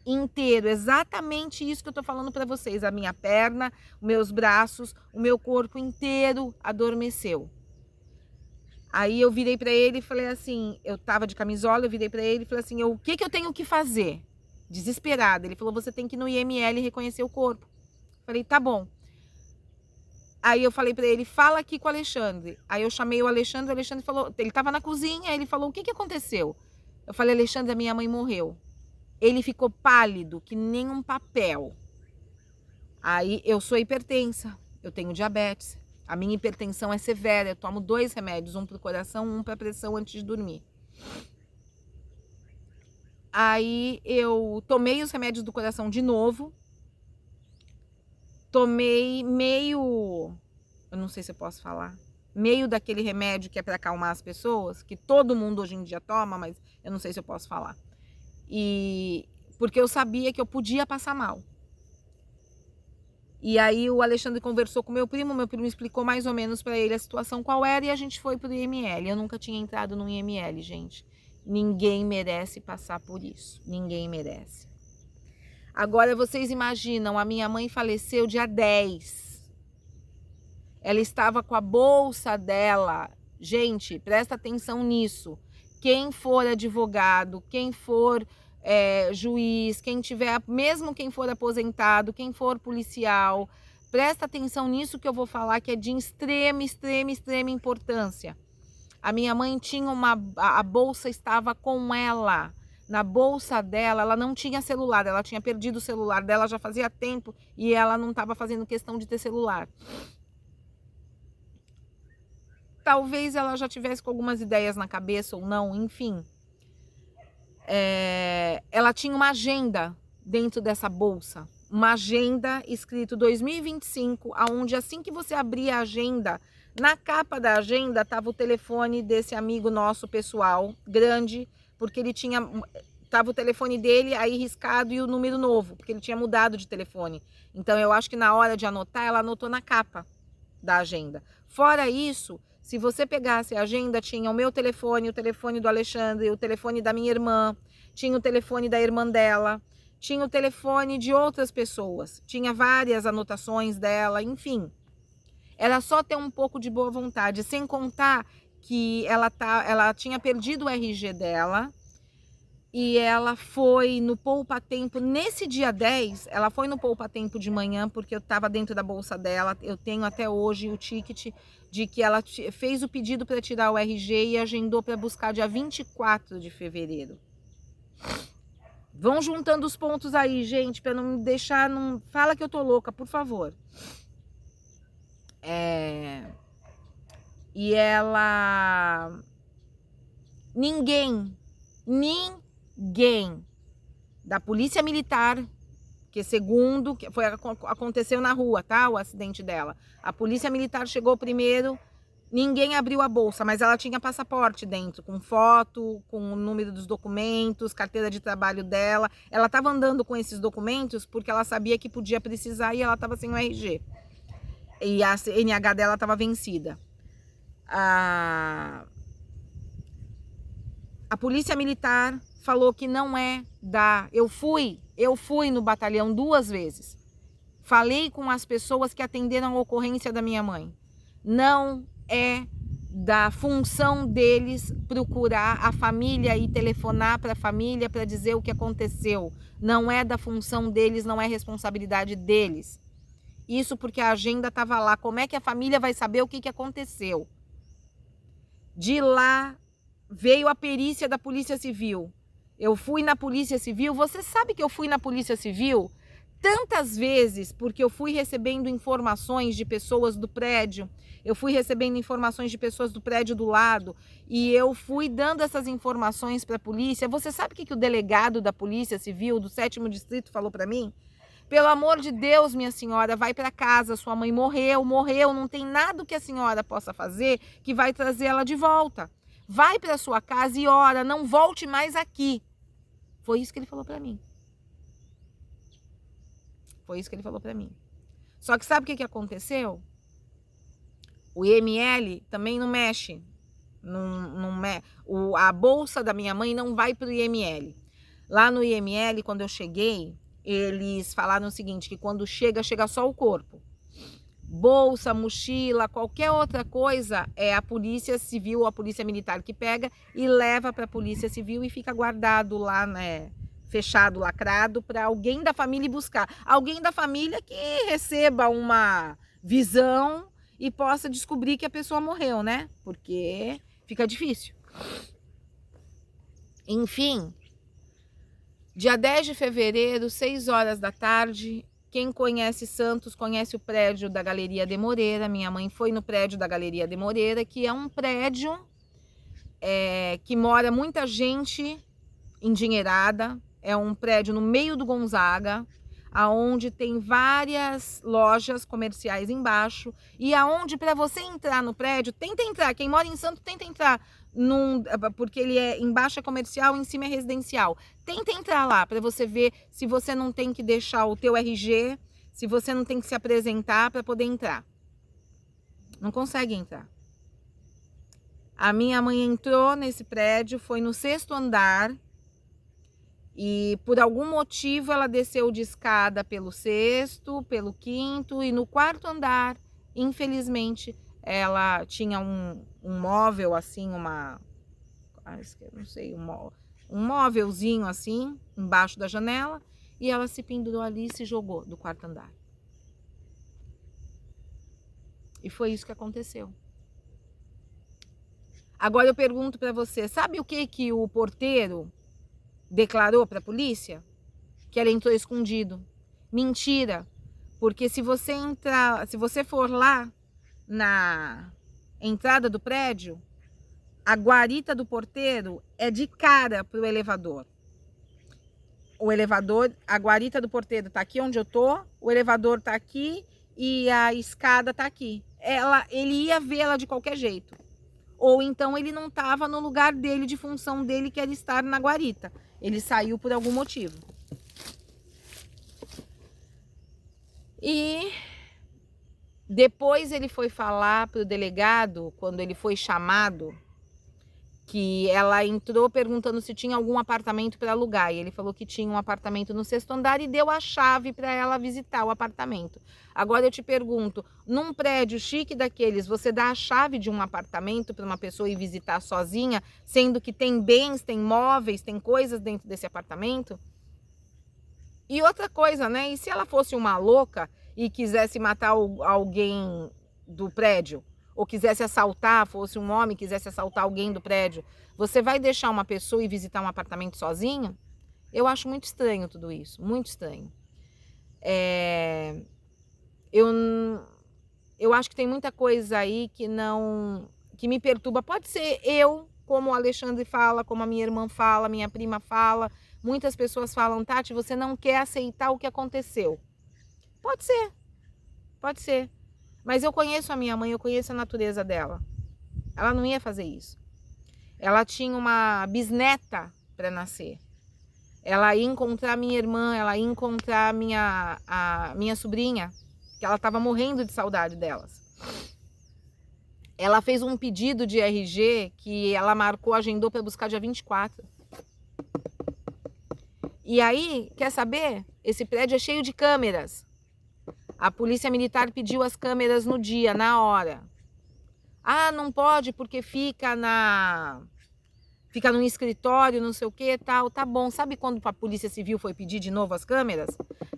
Inteiro. Exatamente isso que eu tô falando para vocês. A minha perna, os meus braços, o meu corpo inteiro adormeceu. Aí eu virei para ele e falei assim, eu tava de camisola, eu virei para ele e falei assim, o que eu tenho que fazer? Desesperada. Ele falou, você tem que ir no IML e reconhecer o corpo. Eu falei, tá bom. Aí eu falei pra ele, fala aqui com o Alexandre. Aí eu chamei o Alexandre falou, ele tava na cozinha, ele falou, o que aconteceu? Eu falei, Alexandre, a minha mãe morreu. Ele ficou pálido, que nem um papel. Aí eu sou hipertensa, eu tenho diabetes. A minha hipertensão é severa, eu tomo 2 remédios, um pro coração, um pra pressão antes de dormir. Aí eu tomei os remédios do coração de novo. Tomei meio, eu não sei se eu posso falar, meio daquele remédio que é para acalmar as pessoas, que todo mundo hoje em dia toma, mas eu não sei se eu posso falar. E porque eu sabia que eu podia passar mal. E aí o Alexandre conversou com meu primo explicou mais ou menos para ele a situação qual era e a gente foi pro IML. Eu nunca tinha entrado no IML, gente. Ninguém merece passar por isso. Ninguém merece. Agora vocês imaginam, a minha mãe faleceu dia 10. Ela estava com a bolsa dela. Gente, presta atenção nisso. Quem for advogado, quem for juiz, quem tiver, mesmo quem for aposentado, quem for policial, presta atenção nisso que eu vou falar, que é de extrema, extrema, extrema importância. A minha mãe tinha a bolsa estava com ela. Na bolsa dela, ela não tinha celular, ela tinha perdido o celular dela já fazia tempo e ela não estava fazendo questão de ter celular. Talvez ela já tivesse com algumas ideias na cabeça ou não, enfim. Ela tinha uma agenda dentro dessa bolsa. Uma agenda escrito 2025, onde assim que você abria a agenda, na capa da agenda estava o telefone desse amigo nosso pessoal, grande, porque ele tinha... Tava o telefone dele aí riscado e o número novo, porque ele tinha mudado de telefone. Então eu acho que na hora de anotar, ela anotou na capa da agenda. Fora isso, se você pegasse a agenda, tinha o meu telefone, o telefone do Alexandre, o telefone da minha irmã, tinha o telefone da irmã dela, tinha o telefone de outras pessoas, tinha várias anotações dela, enfim. Era só ter um pouco de boa vontade, sem contar que ela tinha perdido o RG dela e ela foi no Poupa Tempo, nesse dia 10, ela foi no Poupa Tempo de manhã, porque eu estava dentro da bolsa dela, eu tenho até hoje o ticket de que ela fez o pedido para tirar o RG e agendou para buscar dia 24 de fevereiro. Vão juntando os pontos aí, gente, para não me deixar... Não... Fala que eu tô louca, por favor. E ela... Ninguém da polícia militar, que segundo... aconteceu na rua, tá? O acidente dela. A polícia militar chegou primeiro... Ninguém abriu a bolsa, mas ela tinha passaporte dentro, com foto, com o número dos documentos, carteira de trabalho dela. Ela estava andando com esses documentos porque ela sabia que podia precisar e ela estava sem o RG. E a CNH dela estava vencida. A polícia militar falou que não é da... Eu fui no batalhão 2 vezes. Falei com as pessoas que atenderam a ocorrência da minha mãe. Não é da função deles procurar a família e telefonar para a família para dizer o que aconteceu. Não é da função deles, não é responsabilidade deles. Isso porque a agenda estava lá. Como é que a família vai saber o que aconteceu? De lá veio a perícia da Polícia Civil. Eu fui na Polícia Civil. Você sabe que eu fui na Polícia Civil tantas vezes porque eu fui recebendo informações de pessoas do prédio, eu fui recebendo informações de pessoas do prédio do lado e eu fui dando essas informações para a polícia. Você sabe o que o delegado da Polícia Civil do 7º Distrito falou para mim? Pelo amor de Deus, minha senhora, vai para casa, sua mãe morreu, não tem nada que a senhora possa fazer que vai trazer ela de volta. Vai para sua casa e ora, não volte mais aqui. Foi isso que ele falou para mim. Foi isso que ele falou para mim. Só que sabe o que aconteceu? O IML também não mexe. A bolsa da minha mãe não vai para o IML. Lá no IML, quando eu cheguei, eles falaram o seguinte, que quando chega só o corpo. Bolsa, mochila, qualquer outra coisa, é a Polícia Civil ou a Polícia Militar que pega e leva para a Polícia Civil e fica guardado lá, né? Fechado, lacrado, para alguém da família ir buscar. Alguém da família que receba uma visão e possa descobrir que a pessoa morreu, né? Porque fica difícil. Enfim, dia 10 de fevereiro, 6 horas da tarde, quem conhece Santos conhece o prédio da Galeria de Moreira. Minha mãe foi no prédio da Galeria de Moreira, que é um prédio que mora muita gente endinheirada. É um prédio no meio do Gonzaga, aonde tem várias lojas comerciais embaixo e aonde para você entrar no prédio, tenta entrar, quem mora em Santos tenta entrar, porque ele embaixo é comercial, em cima é residencial. Tenta entrar lá para você ver se você não tem que deixar o teu RG, se você não tem que se apresentar para poder entrar. Não consegue entrar. A minha mãe entrou nesse prédio, foi no 6º andar e por algum motivo ela desceu de escada pelo 6º, pelo 5º e no 4º andar, infelizmente, ela tinha um móvel assim, não sei, um móvelzinho assim, embaixo da janela, e ela se pendurou ali e se jogou do 4º andar. E foi isso que aconteceu. Agora eu pergunto para você, sabe o que o porteiro declarou para a polícia? Que ele entrou escondido. Mentira, porque se você for lá na entrada do prédio, a guarita do porteiro é de cara pro elevador. O elevador, a guarita do porteiro tá aqui onde eu tô, o elevador tá aqui e a escada tá aqui. Ele ia vê-la de qualquer jeito. Ou então ele não estava no lugar dele, de função dele, que era estar na guarita. Ele saiu por algum motivo. E depois ele foi falar para o delegado, quando ele foi chamado, que ela entrou perguntando se tinha algum apartamento para alugar. E ele falou que tinha um apartamento no 6º andar e deu a chave para ela visitar o apartamento. Agora eu te pergunto, num prédio chique daqueles, você dá a chave de um apartamento para uma pessoa ir visitar sozinha, sendo que tem bens, tem móveis, tem coisas dentro desse apartamento? E outra coisa, né? E se ela fosse uma louca e quisesse matar alguém do prédio? Ou quisesse assaltar, fosse um homem, quisesse assaltar alguém do prédio, você vai deixar uma pessoa ir visitar um apartamento sozinho? Eu acho muito estranho tudo isso, muito estranho. Eu acho que tem muita coisa aí que me perturba. Pode ser eu, como o Alexandre fala, como a minha irmã fala, minha prima fala. Muitas pessoas falam, Tati, você não quer aceitar o que aconteceu. Pode ser, pode ser. Mas eu conheço a minha mãe, eu conheço a natureza dela. Ela não ia fazer isso. Ela tinha uma bisneta para nascer. Ela ia encontrar minha irmã, ela ia encontrar a minha sobrinha, que ela estava morrendo de saudade delas. Ela fez um pedido de RG que ela marcou, agendou para buscar dia 24. E aí, quer saber? Esse prédio é cheio de câmeras. A polícia militar pediu as câmeras no dia, na hora. Ah, não pode porque fica no escritório, não sei o que, tal. Tá bom. Sabe quando a Polícia Civil foi pedir de novo as câmeras?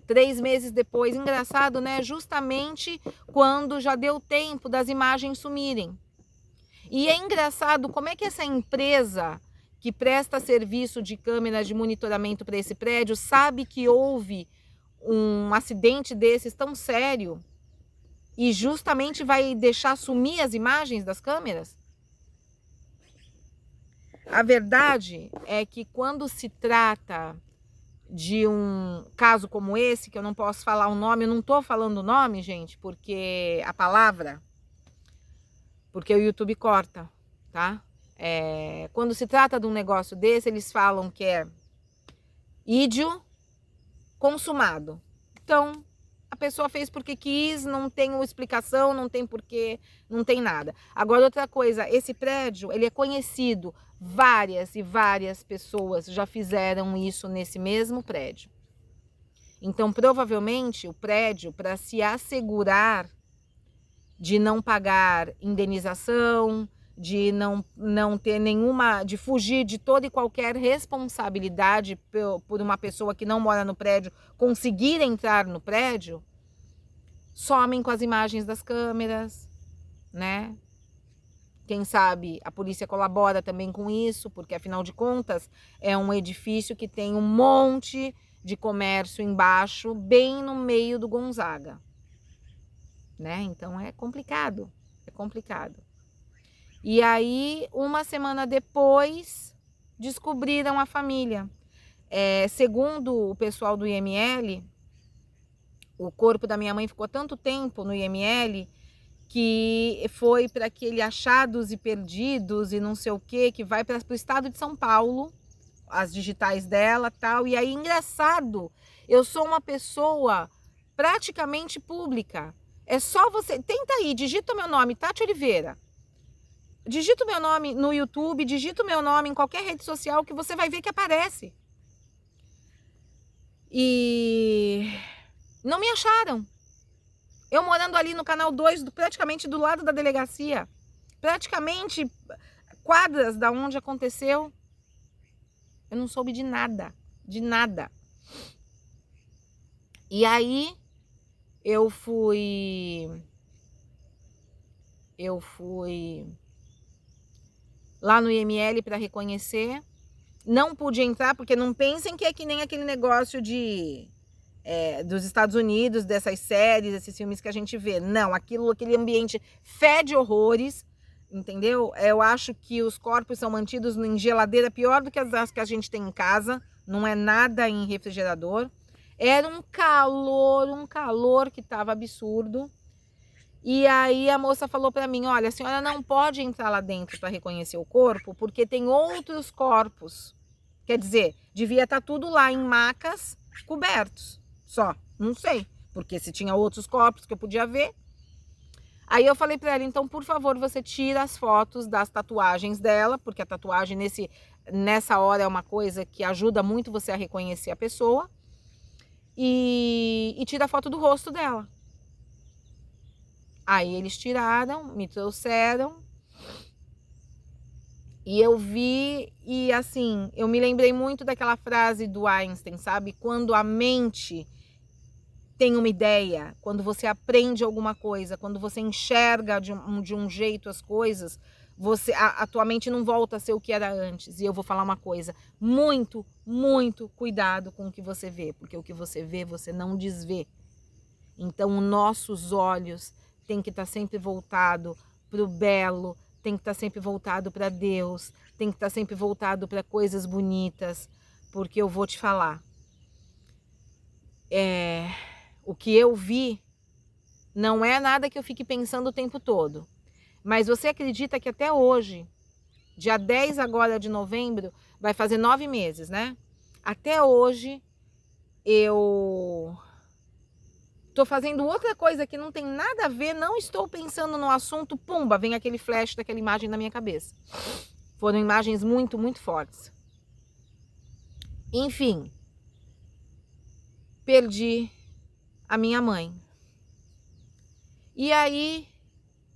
3 meses depois. Engraçado, né? Justamente quando já deu tempo das imagens sumirem. E é engraçado como é que essa empresa que presta serviço de câmeras de monitoramento para esse prédio sabe que houve um acidente desses tão sério e justamente vai deixar sumir as imagens das câmeras? A verdade é que quando se trata de um caso como esse, que eu não posso falar o nome, eu não tô falando o nome, gente, porque porque o YouTube corta, tá? Quando se trata de um negócio desse, eles falam que é ídio consumado. Então, a pessoa fez porque quis, não tem uma explicação, não tem porquê, não tem nada. Agora, outra coisa, esse prédio, ele é conhecido, várias e várias pessoas já fizeram isso nesse mesmo prédio. Então, provavelmente, o prédio, para se assegurar de não pagar indenização, de não ter nenhuma, de fugir de toda e qualquer responsabilidade por uma pessoa que não mora no prédio conseguir entrar no prédio, somem com as imagens das câmeras, né? Quem sabe a polícia colabora também com isso, porque afinal de contas é um edifício que tem um monte de comércio embaixo, bem no meio do Gonzaga, né? Então é complicado, é complicado. E aí, uma semana depois, descobriram a família. Segundo o pessoal do IML, o corpo da minha mãe ficou tanto tempo no IML que foi para aquele achados e perdidos e não sei o que vai para o estado de São Paulo, as digitais dela e tal. E aí, engraçado, eu sou uma pessoa praticamente pública. É só você, tenta aí, digita o meu nome, Tati Oliveira. digita o meu nome no YouTube, digita o meu nome em qualquer rede social que você vai ver que aparece. E não me acharam. Eu morando ali no canal 2, praticamente do lado da delegacia, praticamente quadras da onde aconteceu, eu não soube de nada, de nada. E aí eu fui lá no IML para reconhecer. Não pude entrar, porque não pensem que é que nem aquele negócio dos Estados Unidos, dessas séries, esses filmes que a gente vê. Não, aquele ambiente fede horrores, entendeu? Eu acho que os corpos são mantidos em geladeira pior do que as que a gente tem em casa. Não é nada em refrigerador. Era um calor que estava absurdo. E aí a moça falou para mim, olha, a senhora não pode entrar lá dentro para reconhecer o corpo, porque tem outros corpos. Quer dizer, devia estar tudo lá em macas cobertos, só. Não sei, porque se tinha outros corpos que eu podia ver. Aí eu falei para ela, então, por favor, você tira as fotos das tatuagens dela, porque a tatuagem nessa hora é uma coisa que ajuda muito você a reconhecer a pessoa. E tira a foto do rosto dela. Aí eles tiraram, me trouxeram e eu vi e assim, eu me lembrei muito daquela frase do Einstein, sabe? Quando a mente tem uma ideia, quando você aprende alguma coisa, quando você enxerga de um jeito as coisas, a tua mente não volta a ser o que era antes. E eu vou falar uma coisa, muito, muito cuidado com o que você vê, porque o que você vê, você não desvê. Então, os nossos olhos tem que estar sempre voltado para o belo, tem que estar sempre voltado para Deus, tem que estar sempre voltado para coisas bonitas, porque eu vou te falar, o que eu vi não é nada que eu fique pensando o tempo todo, mas você acredita que até hoje, dia 10 agora de novembro, vai fazer 9 meses, né? Até hoje eu tô fazendo outra coisa que não tem nada a ver, não estou pensando no assunto, pumba, vem aquele flash daquela imagem na minha cabeça. Foram imagens muito, muito fortes. Enfim, perdi a minha mãe. E aí,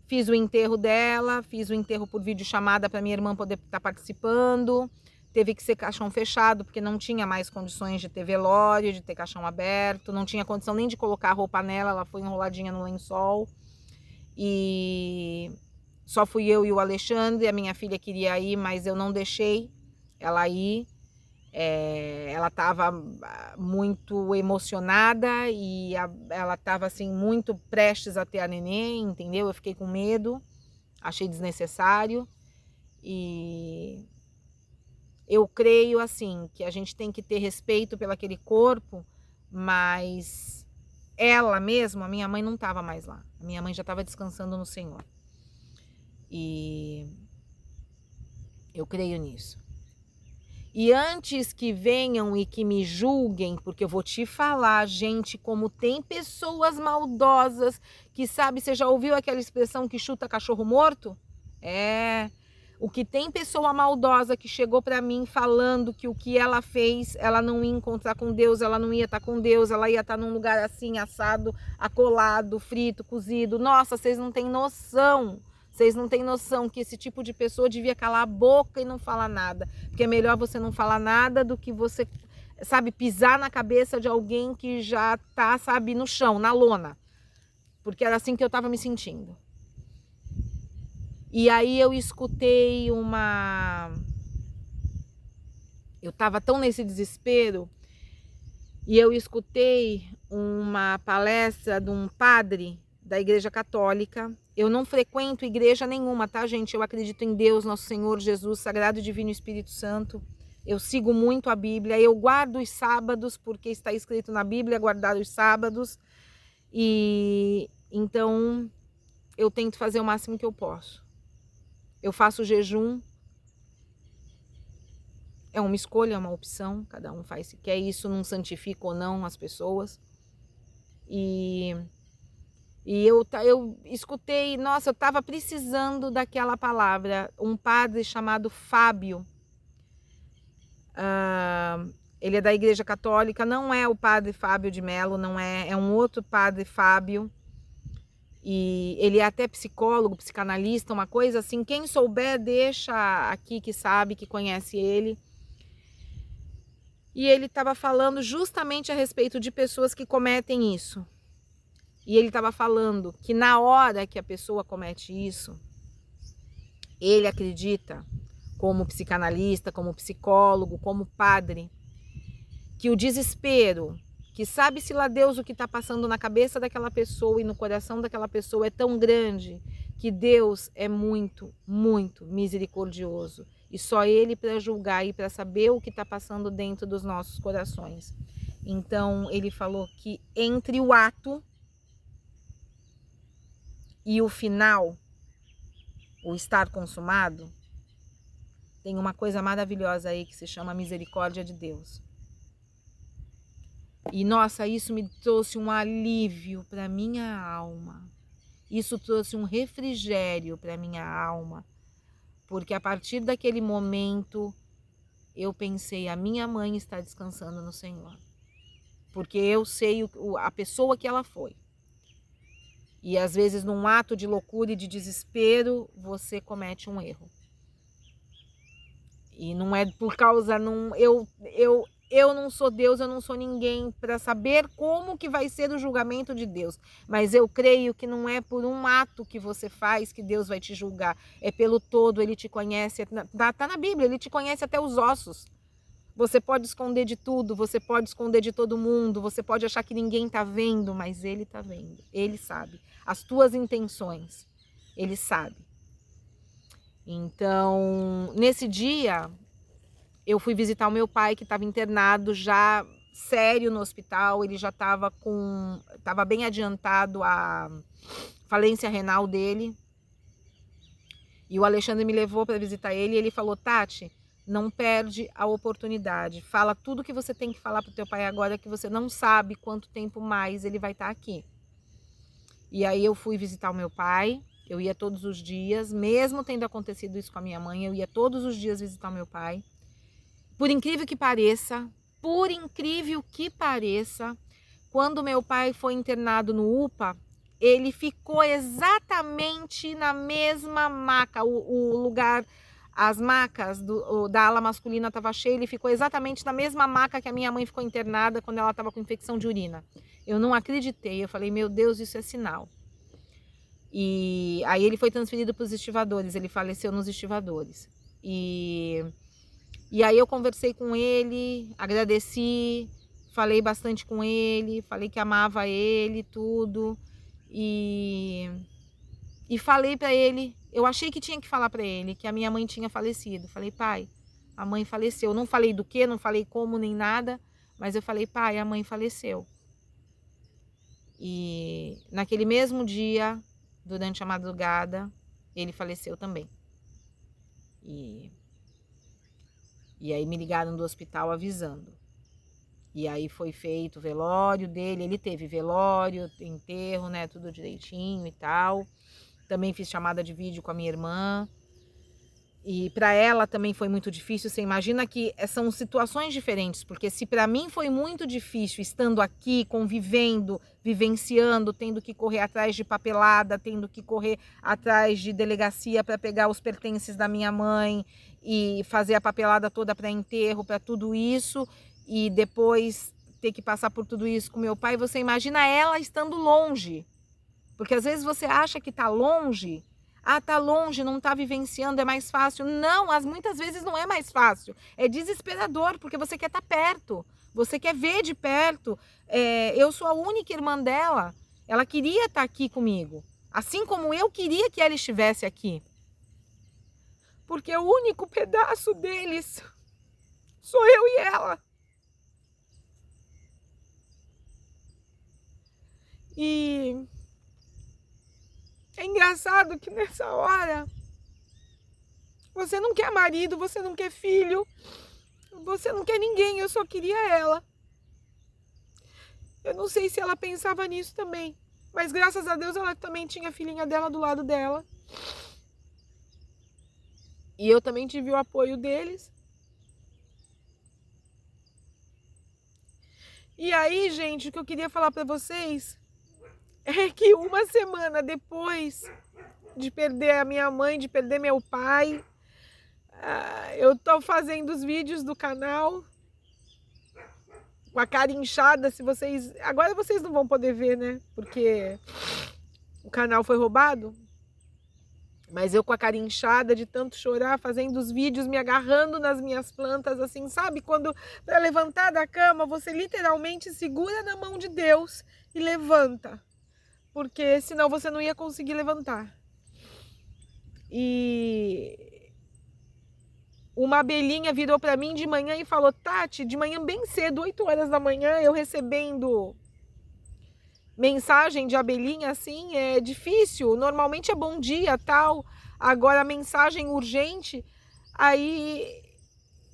fiz o enterro dela, fiz o enterro por videochamada para minha irmã poder estar participando. Teve que ser caixão fechado, porque não tinha mais condições de ter velório, de ter caixão aberto. Não tinha condição nem de colocar a roupa nela, ela foi enroladinha no lençol. E só fui eu e o Alexandre, a minha filha queria ir, mas eu não deixei ela ir. Ela estava muito emocionada e ela estava assim muito prestes a ter a neném, entendeu? Eu fiquei com medo, achei desnecessário e eu creio assim que a gente tem que ter respeito pelo aquele corpo, mas ela mesma, a minha mãe não estava mais lá. A minha mãe já estava descansando no Senhor. E eu creio nisso. E antes que venham e que me julguem, porque eu vou te falar, gente, como tem pessoas maldosas que, sabe, você já ouviu aquela expressão que chuta cachorro morto? O que tem pessoa maldosa que chegou para mim falando que o que ela fez, ela não ia encontrar com Deus, ela não ia estar com Deus, ela ia estar num lugar assim, assado, acolado, frito, cozido. Nossa, vocês não têm noção. Vocês não têm noção que esse tipo de pessoa devia calar a boca e não falar nada. Porque é melhor você não falar nada do que você, sabe, pisar na cabeça de alguém que já tá, sabe, no chão, na lona. Porque era assim que eu tava me sentindo. E aí eu escutei eu tava tão nesse desespero, e eu escutei uma palestra de um padre da Igreja Católica. Eu não frequento igreja nenhuma, tá, gente? Eu acredito em Deus, nosso Senhor Jesus, Sagrado, Divino e Espírito Santo. Eu sigo muito a Bíblia, eu guardo os sábados, porque está escrito na Bíblia guardar os sábados. E então eu tento fazer o máximo que eu posso. Eu faço jejum. É uma escolha, é uma opção, cada um faz se quer. Isso não santifica ou não as pessoas. E E eu escutei, nossa, eu estava precisando daquela palavra. Um padre chamado Fábio, ele é da Igreja Católica, não é o padre Fábio de Mello, não é, é um outro padre Fábio. E ele é até psicólogo, psicanalista, uma coisa assim. Quem souber, deixa aqui que sabe, que conhece ele. E ele estava falando justamente a respeito de pessoas que cometem isso. E ele estava falando que na hora que a pessoa comete isso, ele acredita, como psicanalista, como psicólogo, como padre, que o desespero, que sabe-se lá Deus o que está passando na cabeça daquela pessoa e no coração daquela pessoa é tão grande, que Deus é muito, muito misericordioso. E só Ele para julgar e para saber o que está passando dentro dos nossos corações. Então, ele falou que entre o ato e o final, o estar consumado, tem uma coisa maravilhosa aí que se chama misericórdia de Deus. E nossa, isso me trouxe um alívio para minha alma. Isso trouxe um refrigério para minha alma. Porque a partir daquele momento eu pensei, a minha mãe está descansando no Senhor. Porque eu sei a pessoa que ela foi. E às vezes num ato de loucura e de desespero, você comete um erro. E não é por causa... Eu não sou Deus, eu não sou ninguém para saber como que vai ser o julgamento de Deus. Mas eu creio que não é por um ato que você faz que Deus vai te julgar. É pelo todo, Ele te conhece. Tá na Bíblia, Ele te conhece até os ossos. Você pode esconder de tudo, você pode esconder de todo mundo, você pode achar que ninguém está vendo, mas Ele está vendo. Ele sabe. As tuas intenções, Ele sabe. Então, nesse dia, eu fui visitar o meu pai, que estava internado já sério no hospital. Ele já estava bem adiantado a falência renal dele. E o Alexandre me levou para visitar ele e ele falou, Tati, não perde a oportunidade. Fala tudo que você tem que falar para o teu pai agora, que você não sabe quanto tempo mais ele vai estar aqui. E aí eu fui visitar o meu pai. Eu ia todos os dias, mesmo tendo acontecido isso com a minha mãe, eu ia todos os dias visitar o meu pai. Por incrível que pareça, quando meu pai foi internado no UPA, ele ficou exatamente na mesma maca, o lugar, as macas da ala masculina estava cheia, ele ficou exatamente na mesma maca que a minha mãe ficou internada quando ela estava com infecção de urina. Eu não acreditei, eu falei, meu Deus, isso é sinal. E aí ele foi transferido para os estivadores, ele faleceu nos estivadores. E aí eu conversei com ele, agradeci, falei bastante com ele, falei que amava ele, tudo. E falei para ele, eu achei que tinha que falar para ele, que a minha mãe tinha falecido. Falei, pai, a mãe faleceu. Não falei do que, não falei como, nem nada, mas eu falei, pai, a mãe faleceu. E naquele mesmo dia, durante a madrugada, ele faleceu também. E aí me ligaram do hospital avisando. E aí foi feito o velório dele, ele teve velório, enterro, né, tudo direitinho e tal. Também fiz chamada de vídeo com a minha irmã. E para ela também foi muito difícil. Você imagina que são situações diferentes, porque se para mim foi muito difícil estando aqui, convivendo, vivenciando, tendo que correr atrás de papelada, tendo que correr atrás de delegacia para pegar os pertences da minha mãe e fazer a papelada toda para enterro, para tudo isso, e depois ter que passar por tudo isso com meu pai, você imagina ela estando longe. Porque às vezes você acha que está longe, tá longe, não está vivenciando, é mais fácil. Não, muitas vezes não é mais fácil. É desesperador, porque você quer estar perto. Você quer ver de perto. Eu sou a única irmã dela. Ela queria estar aqui comigo. Assim como eu queria que ela estivesse aqui. Porque o único pedaço deles sou eu e ela. E é engraçado que nessa hora você não quer marido, você não quer filho, você não quer ninguém, eu só queria ela. Eu não sei se ela pensava nisso também, Mas graças a Deus ela também tinha a filhinha dela do lado dela. E eu também tive o apoio deles. E aí, gente, o que eu queria falar para vocês é que uma semana depois de perder a minha mãe, de perder meu pai, eu tô fazendo os vídeos do canal com a cara inchada. Se vocês... Agora vocês não vão poder ver, né? Porque o canal foi roubado. Mas eu com a cara inchada de tanto chorar, fazendo os vídeos, me agarrando nas minhas plantas, assim, sabe? Quando para levantar da cama, você literalmente segura na mão de Deus e levanta. Porque senão você não ia conseguir levantar. E uma abelhinha virou para mim de manhã e falou: Tati, de manhã bem cedo, 8 horas da manhã, eu recebendo mensagem de abelhinha, assim, é difícil. Normalmente é bom dia, tal. Agora, mensagem urgente. Aí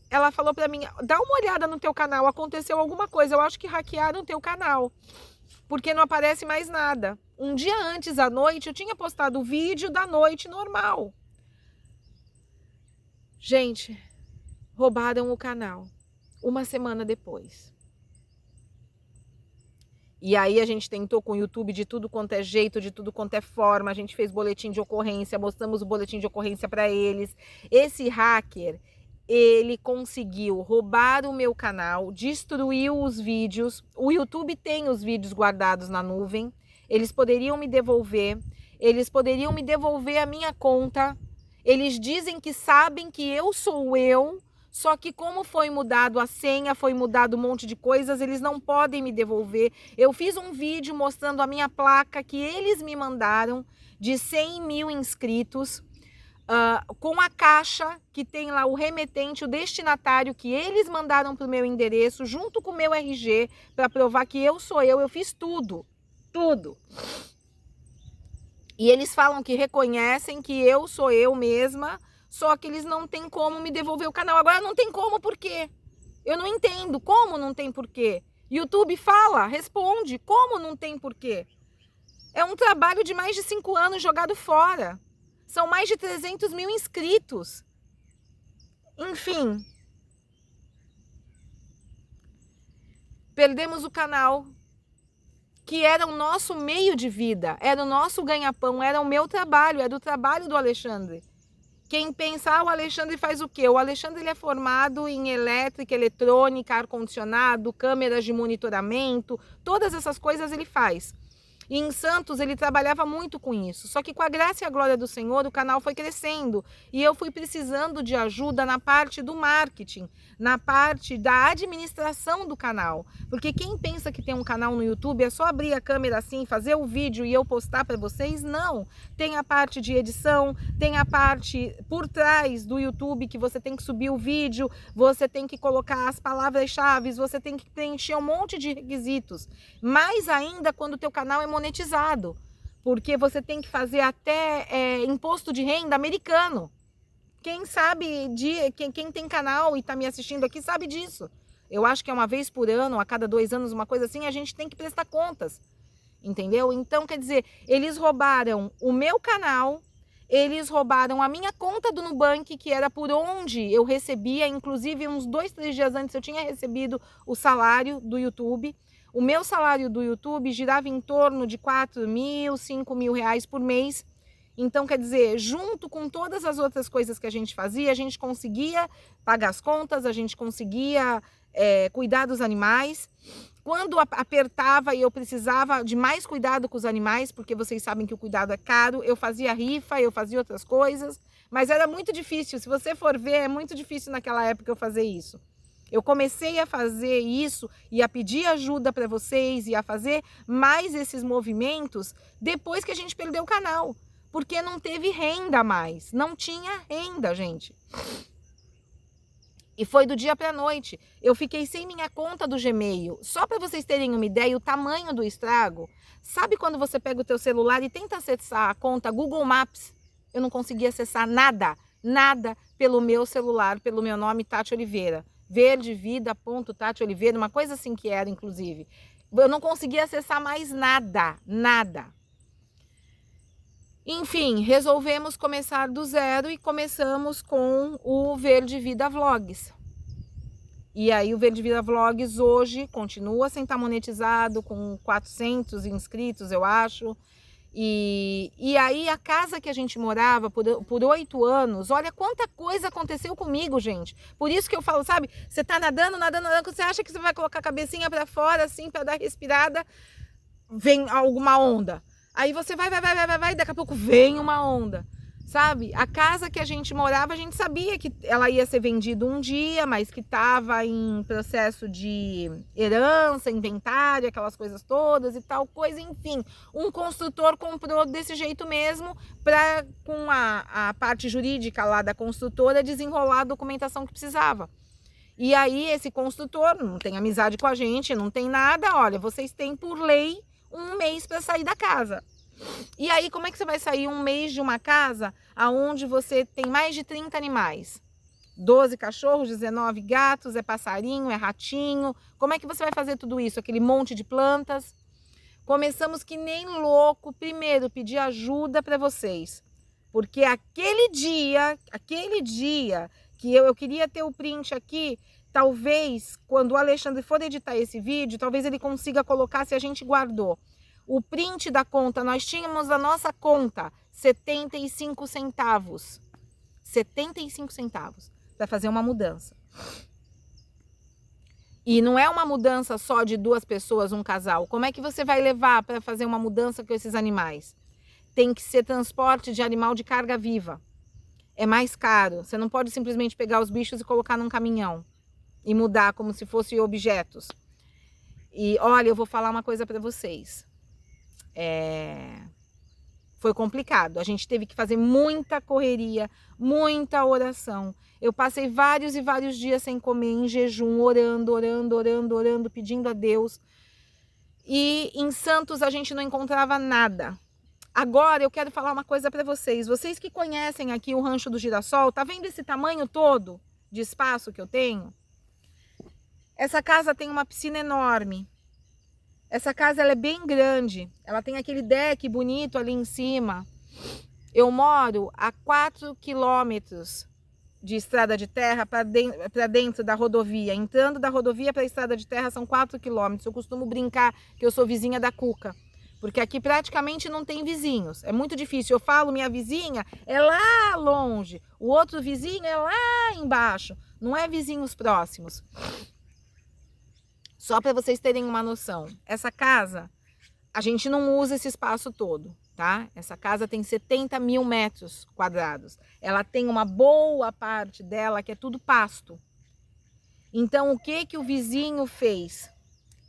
ela falou para mim: dá uma olhada no teu canal, aconteceu alguma coisa. Eu acho que hackearam o teu canal, porque não aparece mais nada. Um dia antes, à noite, eu tinha postado o vídeo da noite normal. Gente, roubaram o canal uma semana depois. E aí a gente tentou com o YouTube de tudo quanto é jeito, de tudo quanto é forma. A gente fez boletim de ocorrência, mostramos o boletim de ocorrência para eles. Esse hacker, ele conseguiu roubar o meu canal, destruiu os vídeos. O YouTube tem os vídeos guardados na nuvem. Eles poderiam me devolver a minha conta. Eles dizem que sabem que eu sou eu. Só que como foi mudado a senha, foi mudado um monte de coisas, eles não podem me devolver. Eu fiz um vídeo mostrando a minha placa que eles me mandaram de 100 mil inscritos, com a caixa que tem lá o remetente, o destinatário que eles mandaram para o meu endereço, junto com o meu RG, para provar que eu sou eu fiz tudo, tudo. E eles falam que reconhecem que eu sou eu mesma, só que eles não têm como me devolver o canal. Agora não tem como, por quê? Eu não entendo como não tem porquê. YouTube fala, responde, como não tem porquê? É um trabalho de mais de 5 anos jogado fora. São mais de 300 mil inscritos. Enfim. Perdemos o canal, que era o nosso meio de vida, era o nosso ganha-pão, era o meu trabalho, era o trabalho do Alexandre. Quem pensa, o Alexandre faz o quê? O Alexandre ele é formado em elétrica, eletrônica, ar-condicionado, câmeras de monitoramento, todas essas coisas ele faz. E em Santos ele trabalhava muito com isso. Só que com a graça e a glória do Senhor, o canal foi crescendo. E eu fui precisando de ajuda na parte do marketing, na parte da administração do canal. Porque quem pensa que tem um canal no YouTube é só abrir a câmera assim, fazer o vídeo e eu postar para vocês? Não. Tem a parte de edição, tem a parte por trás do YouTube que você tem que subir o vídeo, você tem que colocar as palavras-chave, você tem que preencher um monte de requisitos. Mais ainda quando o teu canal é monetizado, porque você tem que fazer até imposto de renda americano. Quem sabe, quem tem canal e está me assistindo aqui sabe disso. Eu acho que é uma vez por ano, a cada 2 anos, uma coisa assim, a gente tem que prestar contas, entendeu? Então, quer dizer, eles roubaram o meu canal, eles roubaram a minha conta do Nubank, que era por onde eu recebia, inclusive uns 2, 3 dias antes eu tinha recebido o salário do YouTube. O meu salário do YouTube girava em torno de 4 mil, 5 mil reais por mês. Então, quer dizer, junto com todas as outras coisas que a gente fazia, a gente conseguia pagar as contas, a gente conseguia cuidar dos animais. Quando apertava e eu precisava de mais cuidado com os animais, porque vocês sabem que o cuidado é caro, eu fazia rifa, eu fazia outras coisas, mas era muito difícil. Se você for ver, é muito difícil naquela época eu fazer isso. Eu comecei a fazer isso e a pedir ajuda para vocês e a fazer mais esses movimentos depois que a gente perdeu o canal. Porque não teve renda mais. Não tinha renda, gente. E foi do dia para a noite. Eu fiquei sem minha conta do Gmail. Só para vocês terem uma ideia, o tamanho do estrago. Sabe quando você pega o teu celular e tenta acessar a conta Google Maps? Eu não conseguia acessar nada. Nada pelo meu celular, pelo meu nome Tati Oliveira. Verdevida.Tati Oliveira, uma coisa assim que era, inclusive. Eu não conseguia acessar mais nada, nada. Enfim, resolvemos começar do zero e começamos com o Verde Vida Vlogs. E aí o Verde Vida Vlogs hoje continua sem estar monetizado, com 400 inscritos, eu acho. E aí a casa que a gente morava por 8 anos, olha quanta coisa aconteceu comigo, gente. Por isso que eu falo, sabe, você tá nadando, quando você acha que você vai colocar a cabecinha para fora, assim, para dar respirada, vem alguma onda. Aí você vai, daqui a pouco vem uma onda, sabe? A casa que a gente morava, a gente sabia que ela ia ser vendida um dia, mas que estava em processo de herança, inventário, aquelas coisas todas e tal coisa, enfim. Um construtor comprou desse jeito mesmo, para com a parte jurídica lá da construtora desenrolar a documentação que precisava. E aí esse construtor não tem amizade com a gente, não tem nada, olha, vocês têm por lei 1 mês para sair da casa. E aí, como é que você vai sair 1 mês de uma casa onde você tem mais de 30 animais? 12 cachorros, 19 gatos, é passarinho, é ratinho. Como é que você vai fazer tudo isso? Aquele monte de plantas. Começamos que nem louco, primeiro pedir ajuda para vocês. Porque aquele dia que eu queria ter o print aqui, talvez, quando o Alexandre for editar esse vídeo, talvez ele consiga colocar se a gente guardou. O print da conta, nós tínhamos a nossa conta 75 centavos. 75 centavos para fazer uma mudança. E não é uma mudança só de 2 pessoas, um casal. Como é que você vai levar para fazer uma mudança com esses animais? Tem que ser transporte de animal de carga viva. É mais caro. Você não pode simplesmente pegar os bichos e colocar num caminhão e mudar como se fossem objetos. E olha, eu vou falar uma coisa para vocês. Foi complicado. A gente teve que fazer muita correria, muita oração. Eu passei vários e vários dias sem comer, em jejum, orando, pedindo a Deus. E em Santos a gente não encontrava nada. Agora eu quero falar uma coisa para vocês. Vocês que conhecem aqui o Rancho do Girassol, tá vendo esse tamanho todo de espaço que eu tenho? Essa casa tem uma piscina enorme. Essa casa ela é bem grande, ela tem aquele deck bonito ali em cima. Eu moro a 4 quilômetros de estrada de terra para dentro da rodovia. Entrando da rodovia para a estrada de terra são 4 quilômetros. Eu costumo brincar que eu sou vizinha da Cuca, porque aqui praticamente não tem vizinhos. É muito difícil. Eu falo, minha vizinha é lá longe, o outro vizinho é lá embaixo. Não é vizinhos próximos. Só para vocês terem uma noção, essa casa, a gente não usa esse espaço todo, tá? Essa casa tem 70 mil metros quadrados. Ela tem uma boa parte dela que é tudo pasto. Então, o que o vizinho fez?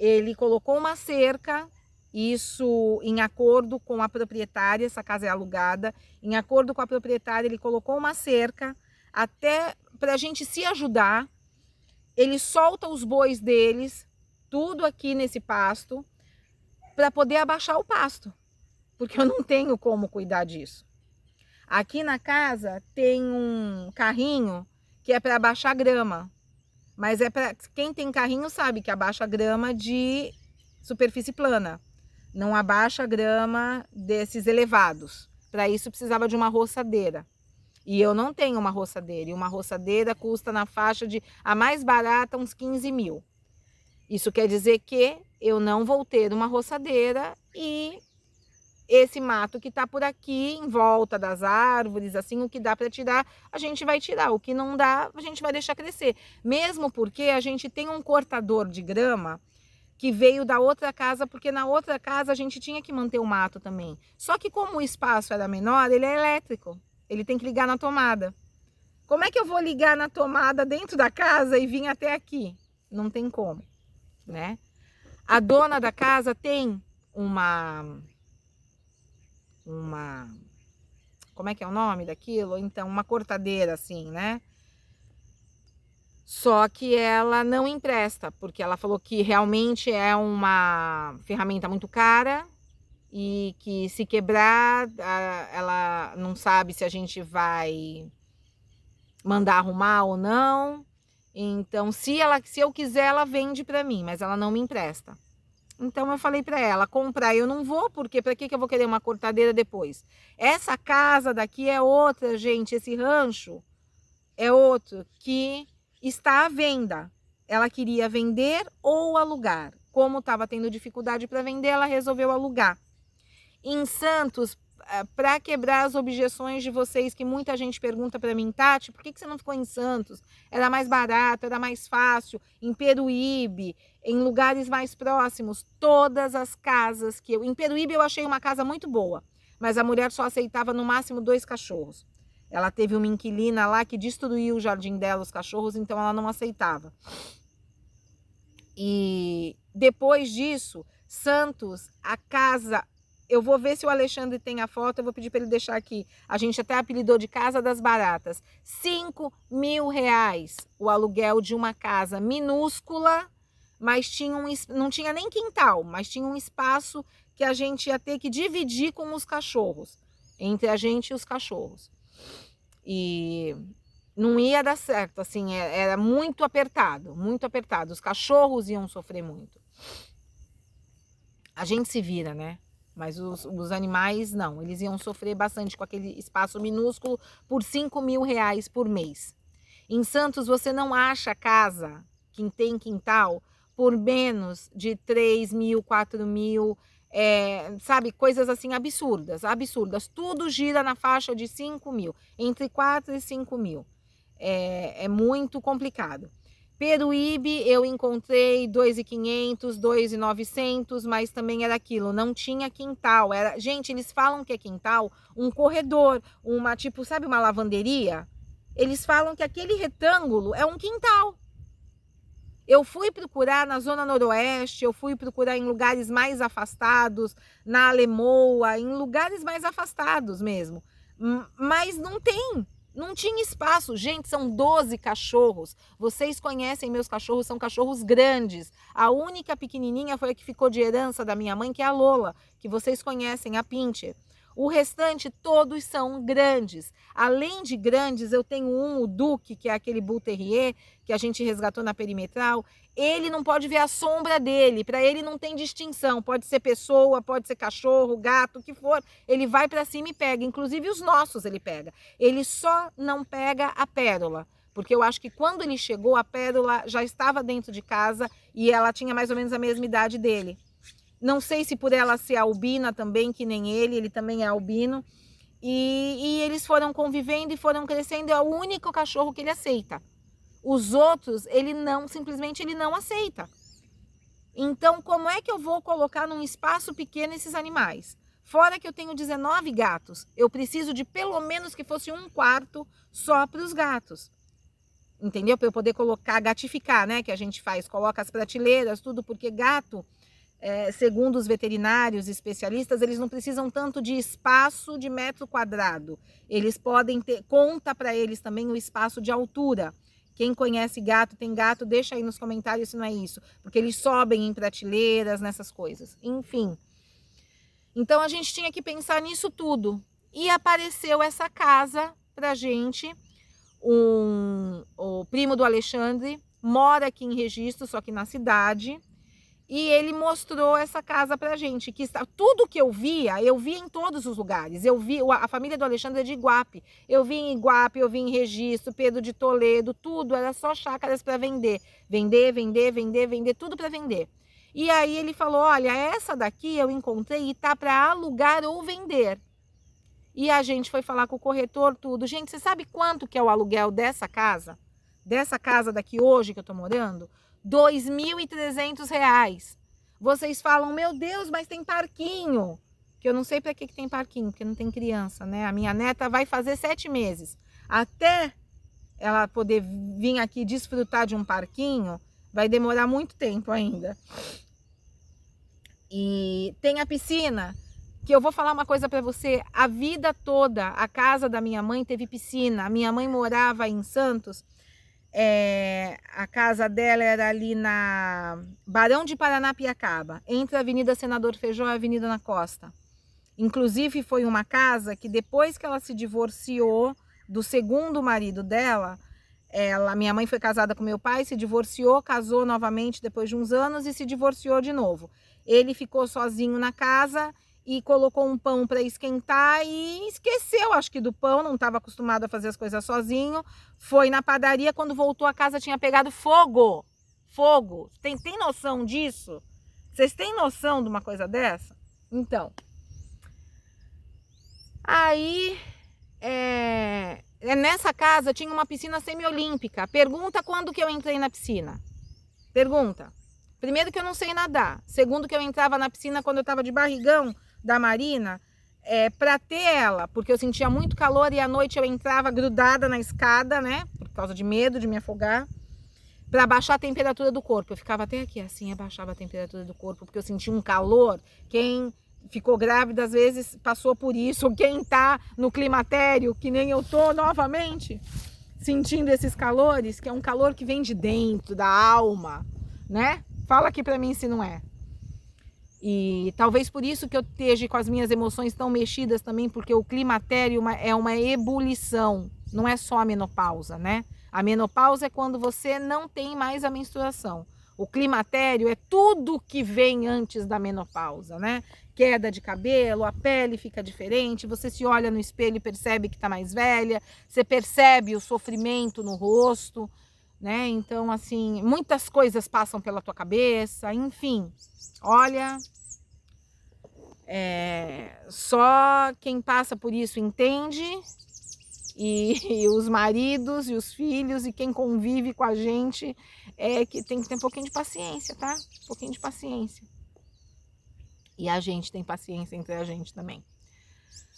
Ele colocou uma cerca, isso em acordo com a proprietária, essa casa é alugada, em acordo com a proprietária, ele colocou uma cerca, até para a gente se ajudar. Ele solta os bois deles, tudo aqui nesse pasto, para poder abaixar o pasto, porque eu não tenho como cuidar disso. Aqui na casa tem um carrinho que é para abaixar grama, mas é para quem tem carrinho sabe que abaixa grama de superfície plana, não abaixa grama desses elevados. Para isso precisava de uma roçadeira. E eu não tenho uma roçadeira, e uma roçadeira custa na faixa de, a mais barata, uns 15 mil. Isso quer dizer que eu não vou ter uma roçadeira e esse mato que está por aqui, em volta das árvores, assim, o que dá para tirar, a gente vai tirar. O que não dá, a gente vai deixar crescer. Mesmo porque a gente tem um cortador de grama que veio da outra casa, porque na outra casa a gente tinha que manter o mato também. Só que como o espaço era menor, ele é elétrico. Ele tem que ligar na tomada. Como é que eu vou ligar na tomada dentro da casa e vir até aqui? Não tem como, né? A dona da casa tem uma como é que é o nome daquilo? Então, uma cortadeira assim, né? Só que ela não empresta, porque ela falou que realmente é uma ferramenta muito cara e que se quebrar, ela não sabe se a gente vai mandar arrumar ou não. Então, se eu quiser, ela vende para mim, mas ela não me empresta. Então eu falei para ela, comprar eu não vou, porque para que eu vou querer uma cortadeira depois? Essa casa daqui é outra, gente, esse rancho é outro que está à venda. Ela queria vender ou alugar. Como estava tendo dificuldade para vender, ela resolveu alugar. Em Santos, para quebrar as objeções de vocês, que muita gente pergunta para mim, Tati, por que você não ficou em Santos? Era mais barato, era mais fácil, em Peruíbe, em lugares mais próximos. Todas as casas que eu... Em Peruíbe eu achei uma casa muito boa, mas a mulher só aceitava no máximo 2 cachorros. Ela teve uma inquilina lá que destruiu o jardim dela, os cachorros, então ela não aceitava. E depois disso, Santos, a casa... Eu vou ver se o Alexandre tem a foto, eu vou pedir para ele deixar aqui. A gente até apelidou de Casa das Baratas. R$5.000 o aluguel de uma casa minúscula, mas não tinha nem quintal, mas tinha um espaço que a gente ia ter que dividir com os cachorros, entre a gente e os cachorros. E não ia dar certo, assim, era muito apertado, muito apertado. Os cachorros iam sofrer muito. A gente se vira, né? Mas os animais não, eles iam sofrer bastante com aquele espaço minúsculo por R$5.000 por mês. Em Santos você não acha casa que tem quintal por menos de 3.000, 4.000, sabe, coisas assim absurdas, absurdas. Tudo gira na faixa de 5.000, entre 4 e 5.000. É muito complicado. Peruíbe eu encontrei 2.500, 2.900, mas também era aquilo, não tinha quintal. Gente, eles falam que é quintal, um corredor, uma tipo, sabe, uma lavanderia? Eles falam que aquele retângulo é um quintal. Eu fui procurar na zona noroeste, eu fui procurar em lugares mais afastados, na Alemoa, em lugares mais afastados mesmo, mas não tem. Não tinha espaço. Gente, são 12 cachorros. Vocês conhecem meus cachorros, são cachorros grandes. A única pequenininha foi a que ficou de herança da minha mãe, que é a Lola, que vocês conhecem, a Pinscher. O restante, todos são grandes. Além de grandes, eu tenho o Duque, que é aquele Bull Terrier, que a gente resgatou na perimetral. Ele não pode ver a sombra dele, para ele não tem distinção. Pode ser pessoa, pode ser cachorro, gato, o que for. Ele vai para cima e pega, inclusive os nossos ele pega. Ele só não pega a Pérola, porque eu acho que quando ele chegou, a Pérola já estava dentro de casa e ela tinha mais ou menos a mesma idade dele. Não sei se por ela ser albina também, que nem ele também é albino. E eles foram convivendo e foram crescendo, é o único cachorro que ele aceita. Os outros, simplesmente ele não aceita. Então, como é que eu vou colocar num espaço pequeno esses animais? Fora que eu tenho 19 gatos, eu preciso de pelo menos que fosse 1/4 só para os gatos. Entendeu? Para eu poder colocar, gatificar, né? Que a gente faz, coloca as prateleiras, tudo, porque gato... segundo os veterinários especialistas, eles não precisam tanto de espaço de metro quadrado. Eles podem ter, conta para eles também o espaço de altura. Quem conhece gato, tem gato, deixa aí nos comentários se não é isso. Porque eles sobem em prateleiras, nessas coisas. Enfim. Então a gente tinha que pensar nisso tudo. E apareceu essa casa pra gente. O primo do Alexandre mora aqui em Registro, só que na cidade. E ele mostrou essa casa pra gente, que está, tudo que eu via em todos os lugares. Eu vi, a família do Alexandre é de Iguape. Eu vi em Iguape, eu vi em Registro, Pedro de Toledo, tudo, era só chácaras para vender. Vender, tudo para vender. E aí ele falou, olha, essa daqui eu encontrei e tá para alugar ou vender. E a gente foi falar com o corretor, tudo. Gente, você sabe quanto que é o aluguel dessa casa? Dessa casa daqui hoje que eu tô morando? R$2.300. Vocês falam, meu Deus, mas tem parquinho. Que eu não sei para que tem parquinho, porque não tem criança, né? A minha neta vai fazer 7 meses. Até ela poder vir aqui desfrutar de um parquinho, vai demorar muito tempo ainda. E tem a piscina, que eu vou falar uma coisa para você. A vida toda, a casa da minha mãe teve piscina. A minha mãe morava em Santos. A casa dela era ali na Barão de Paranapiacaba, entre a Avenida Senador Feijó e a Avenida na Costa. Inclusive foi uma casa que depois que ela se divorciou do segundo marido dela, Minha mãe foi casada com meu pai, se divorciou, casou novamente depois de uns anos e se divorciou de novo. Ele ficou sozinho na casa e colocou um pão para esquentar e esqueceu, acho que do pão, não estava acostumado a fazer as coisas sozinho. Foi na padaria, quando voltou a casa tinha pegado fogo. Fogo. Tem noção disso? Vocês têm noção de uma coisa dessa? Então, aí, nessa casa tinha uma piscina semiolímpica. Pergunta quando que eu entrei na piscina. Pergunta. Primeiro que eu não sei nadar. Segundo que eu entrava na piscina quando eu estava de barrigão da Marina, para ter ela, porque eu sentia muito calor e à noite eu entrava grudada na escada, né? Por causa de medo de me afogar, para baixar a temperatura do corpo. Eu ficava até aqui assim, abaixava a temperatura do corpo, porque eu sentia um calor. Quem ficou grávida às vezes passou por isso, ou quem tá no climatério, que nem eu tô novamente, sentindo esses calores, que é um calor que vem de dentro, da alma, né? Fala aqui pra mim se não é. E talvez por isso que eu esteja com as minhas emoções tão mexidas também, porque o climatério é uma ebulição, não é só a menopausa, né? A menopausa é quando você não tem mais a menstruação. O climatério é tudo que vem antes da menopausa, né? Queda de cabelo, a pele fica diferente, você se olha no espelho e percebe que tá mais velha, você percebe o sofrimento no rosto, né? Então, assim, muitas coisas passam pela tua cabeça, enfim. Olha, só quem passa por isso entende, e os maridos e os filhos e quem convive com a gente que tem que ter um pouquinho de paciência, tá? Um pouquinho de paciência. E a gente tem paciência entre a gente também.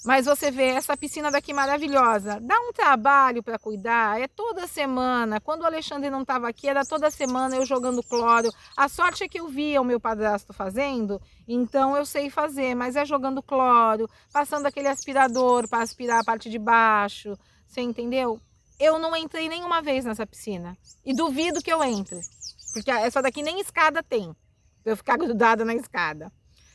Mas você vê essa piscina daqui maravilhosa, dá um trabalho para cuidar, é toda semana. Quando o Alexandre não estava aqui, era toda semana eu jogando cloro. A sorte é que eu via o meu padrasto fazendo, então eu sei fazer, mas é jogando cloro, passando aquele aspirador para aspirar a parte de baixo, você entendeu? Eu não entrei nenhuma vez nessa piscina e duvido que eu entre, porque essa daqui nem escada tem, pra eu ficar grudada na escada.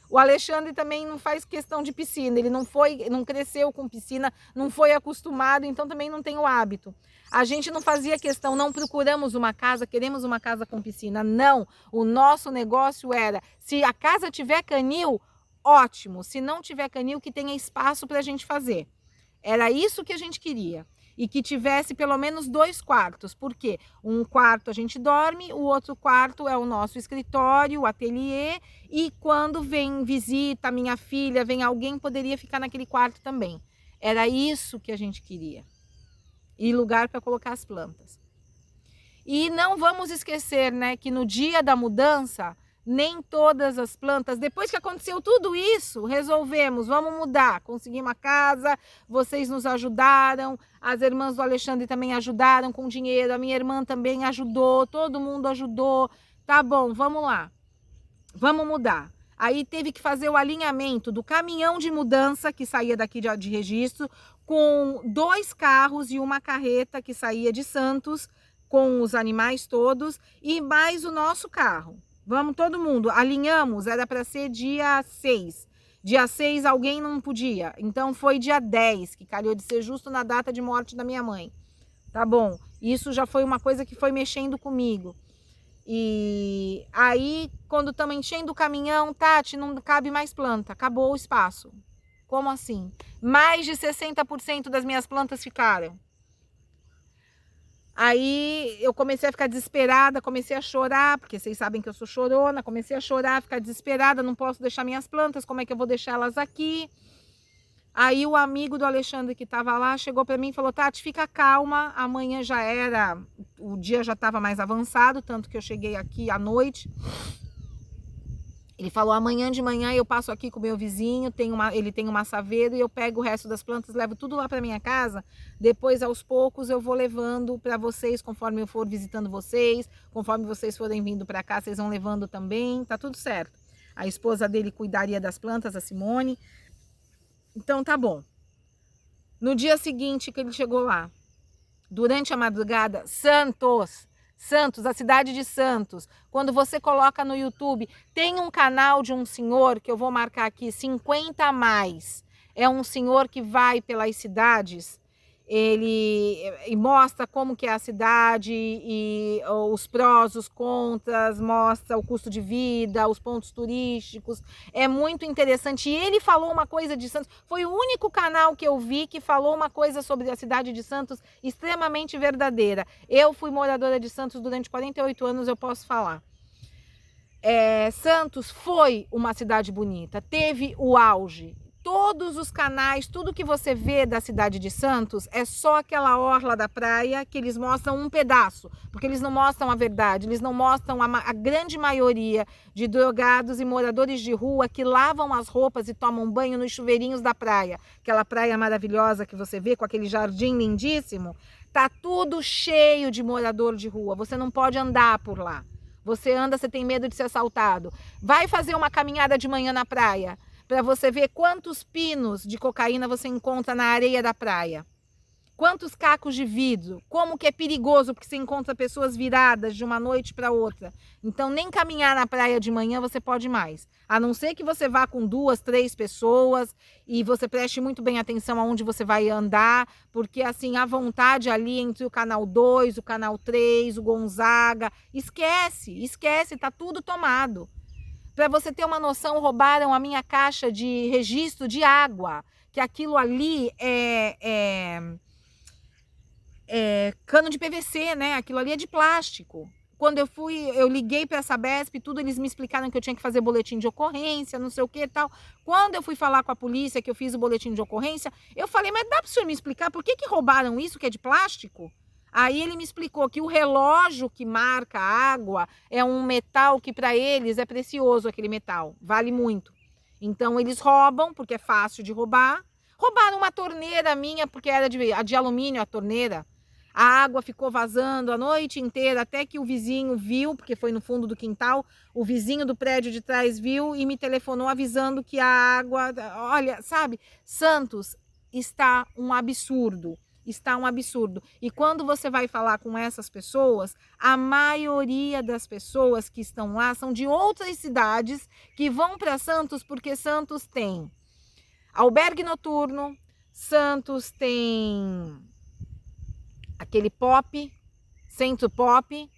O Alexandre também não faz questão de piscina, ele não cresceu com piscina, não foi acostumado, então também não tem o hábito. A gente não fazia questão, não procuramos uma casa, queremos uma casa com piscina, não. O nosso negócio era, se a casa tiver canil, ótimo, se não tiver canil, que tenha espaço para a gente fazer. Era isso que a gente queria. E que tivesse pelo menos 2 quartos, porque um quarto a gente dorme, o outro quarto é o nosso escritório, o ateliê, e quando vem visita, minha filha, vem alguém, poderia ficar naquele quarto também. Era isso que a gente queria. E lugar para colocar as plantas. E não vamos esquecer, né, que no dia da mudança, nem todas as plantas, depois que aconteceu tudo isso, resolvemos, vamos mudar, conseguimos a casa, vocês nos ajudaram, as irmãs do Alexandre também ajudaram com dinheiro, a minha irmã também ajudou, todo mundo ajudou, tá bom, vamos lá, vamos mudar. Aí teve que fazer o alinhamento do caminhão de mudança que saía daqui de registro, com 2 carros e uma carreta que saía de Santos, com os animais todos, e mais o nosso carro. Vamos todo mundo, alinhamos, era para ser dia 6. Dia 6 alguém não podia, então foi dia 10, que calhou de ser justo na data de morte da minha mãe. Tá bom, isso já foi uma coisa que foi mexendo comigo. E aí, quando estamos enchendo o caminhão, Tati, não cabe mais planta, acabou o espaço. Como assim? Mais de 60% das minhas plantas ficaram. Aí eu comecei a ficar desesperada, comecei a chorar, porque vocês sabem que eu sou chorona, comecei a chorar, ficar desesperada, não posso deixar minhas plantas, como é que eu vou deixar elas aqui? Aí o amigo do Alexandre que estava lá chegou para mim e falou, Tati, fica calma, amanhã já era, o dia já estava mais avançado, tanto que eu cheguei aqui à noite. Ele falou, amanhã de manhã eu passo aqui com o meu vizinho, ele tem um massaveiro e eu pego o resto das plantas, levo tudo lá para minha casa. Depois, aos poucos, eu vou levando para vocês, conforme eu for visitando vocês, conforme vocês forem vindo para cá, vocês vão levando também, tá tudo certo. A esposa dele cuidaria das plantas, a Simone. Então, tá bom. No dia seguinte que ele chegou lá, durante a madrugada, Santos, a cidade de Santos, quando você coloca no YouTube, tem um canal de um senhor, que eu vou marcar aqui, 50 a mais, é um senhor que vai pelas cidades, ele mostra como que é a cidade e os prós, os contras, mostra o custo de vida, os pontos turísticos, é muito interessante. E ele falou uma coisa de Santos, foi o único canal que eu vi que falou uma coisa sobre a cidade de Santos extremamente verdadeira. Eu fui moradora de Santos durante 48 anos, eu posso falar. Santos foi uma cidade bonita, teve o auge. Todos os canais, tudo que você vê da cidade de Santos é só aquela orla da praia que eles mostram um pedaço, porque eles não mostram a verdade, eles não mostram a grande maioria de drogados e moradores de rua que lavam as roupas e tomam banho nos chuveirinhos da praia. Aquela praia maravilhosa que você vê com aquele jardim lindíssimo, tá tudo cheio de morador de rua, você não pode andar por lá. Você anda, você tem medo de ser assaltado. Vai fazer uma caminhada de manhã na praia, para você ver quantos pinos de cocaína você encontra na areia da praia. Quantos cacos de vidro, como que é perigoso, porque você encontra pessoas viradas de uma noite para outra. Então nem caminhar na praia de manhã você pode mais. A não ser que você vá com 2, 3 pessoas e você preste muito bem atenção aonde você vai andar, porque assim, à vontade ali entre o canal 2, o canal 3, o Gonzaga, esquece, tá tudo tomado. Para você ter uma noção, roubaram a minha caixa de registro de água, que aquilo ali é cano de PVC, né? Aquilo ali é de plástico. Quando eu liguei para a Sabesp, tudo, eles me explicaram que eu tinha que fazer boletim de ocorrência, não sei o que e tal. Quando eu fui falar com a polícia que eu fiz o boletim de ocorrência, eu falei, mas dá para o senhor me explicar por que roubaram isso que é de plástico? Aí ele me explicou que o relógio que marca a água é um metal que para eles é precioso, aquele metal, vale muito. Então eles roubam, porque é fácil de roubar. Roubaram uma torneira minha, porque era de alumínio a torneira. A água ficou vazando a noite inteira, até que o vizinho viu, porque foi no fundo do quintal, o vizinho do prédio de trás viu e me telefonou avisando que a água... Olha, sabe, Santos está um absurdo. Está um absurdo. E quando você vai falar com essas pessoas, a maioria das pessoas que estão lá são de outras cidades que vão para Santos porque Santos tem albergue noturno, Santos tem aquele pop, centro pop,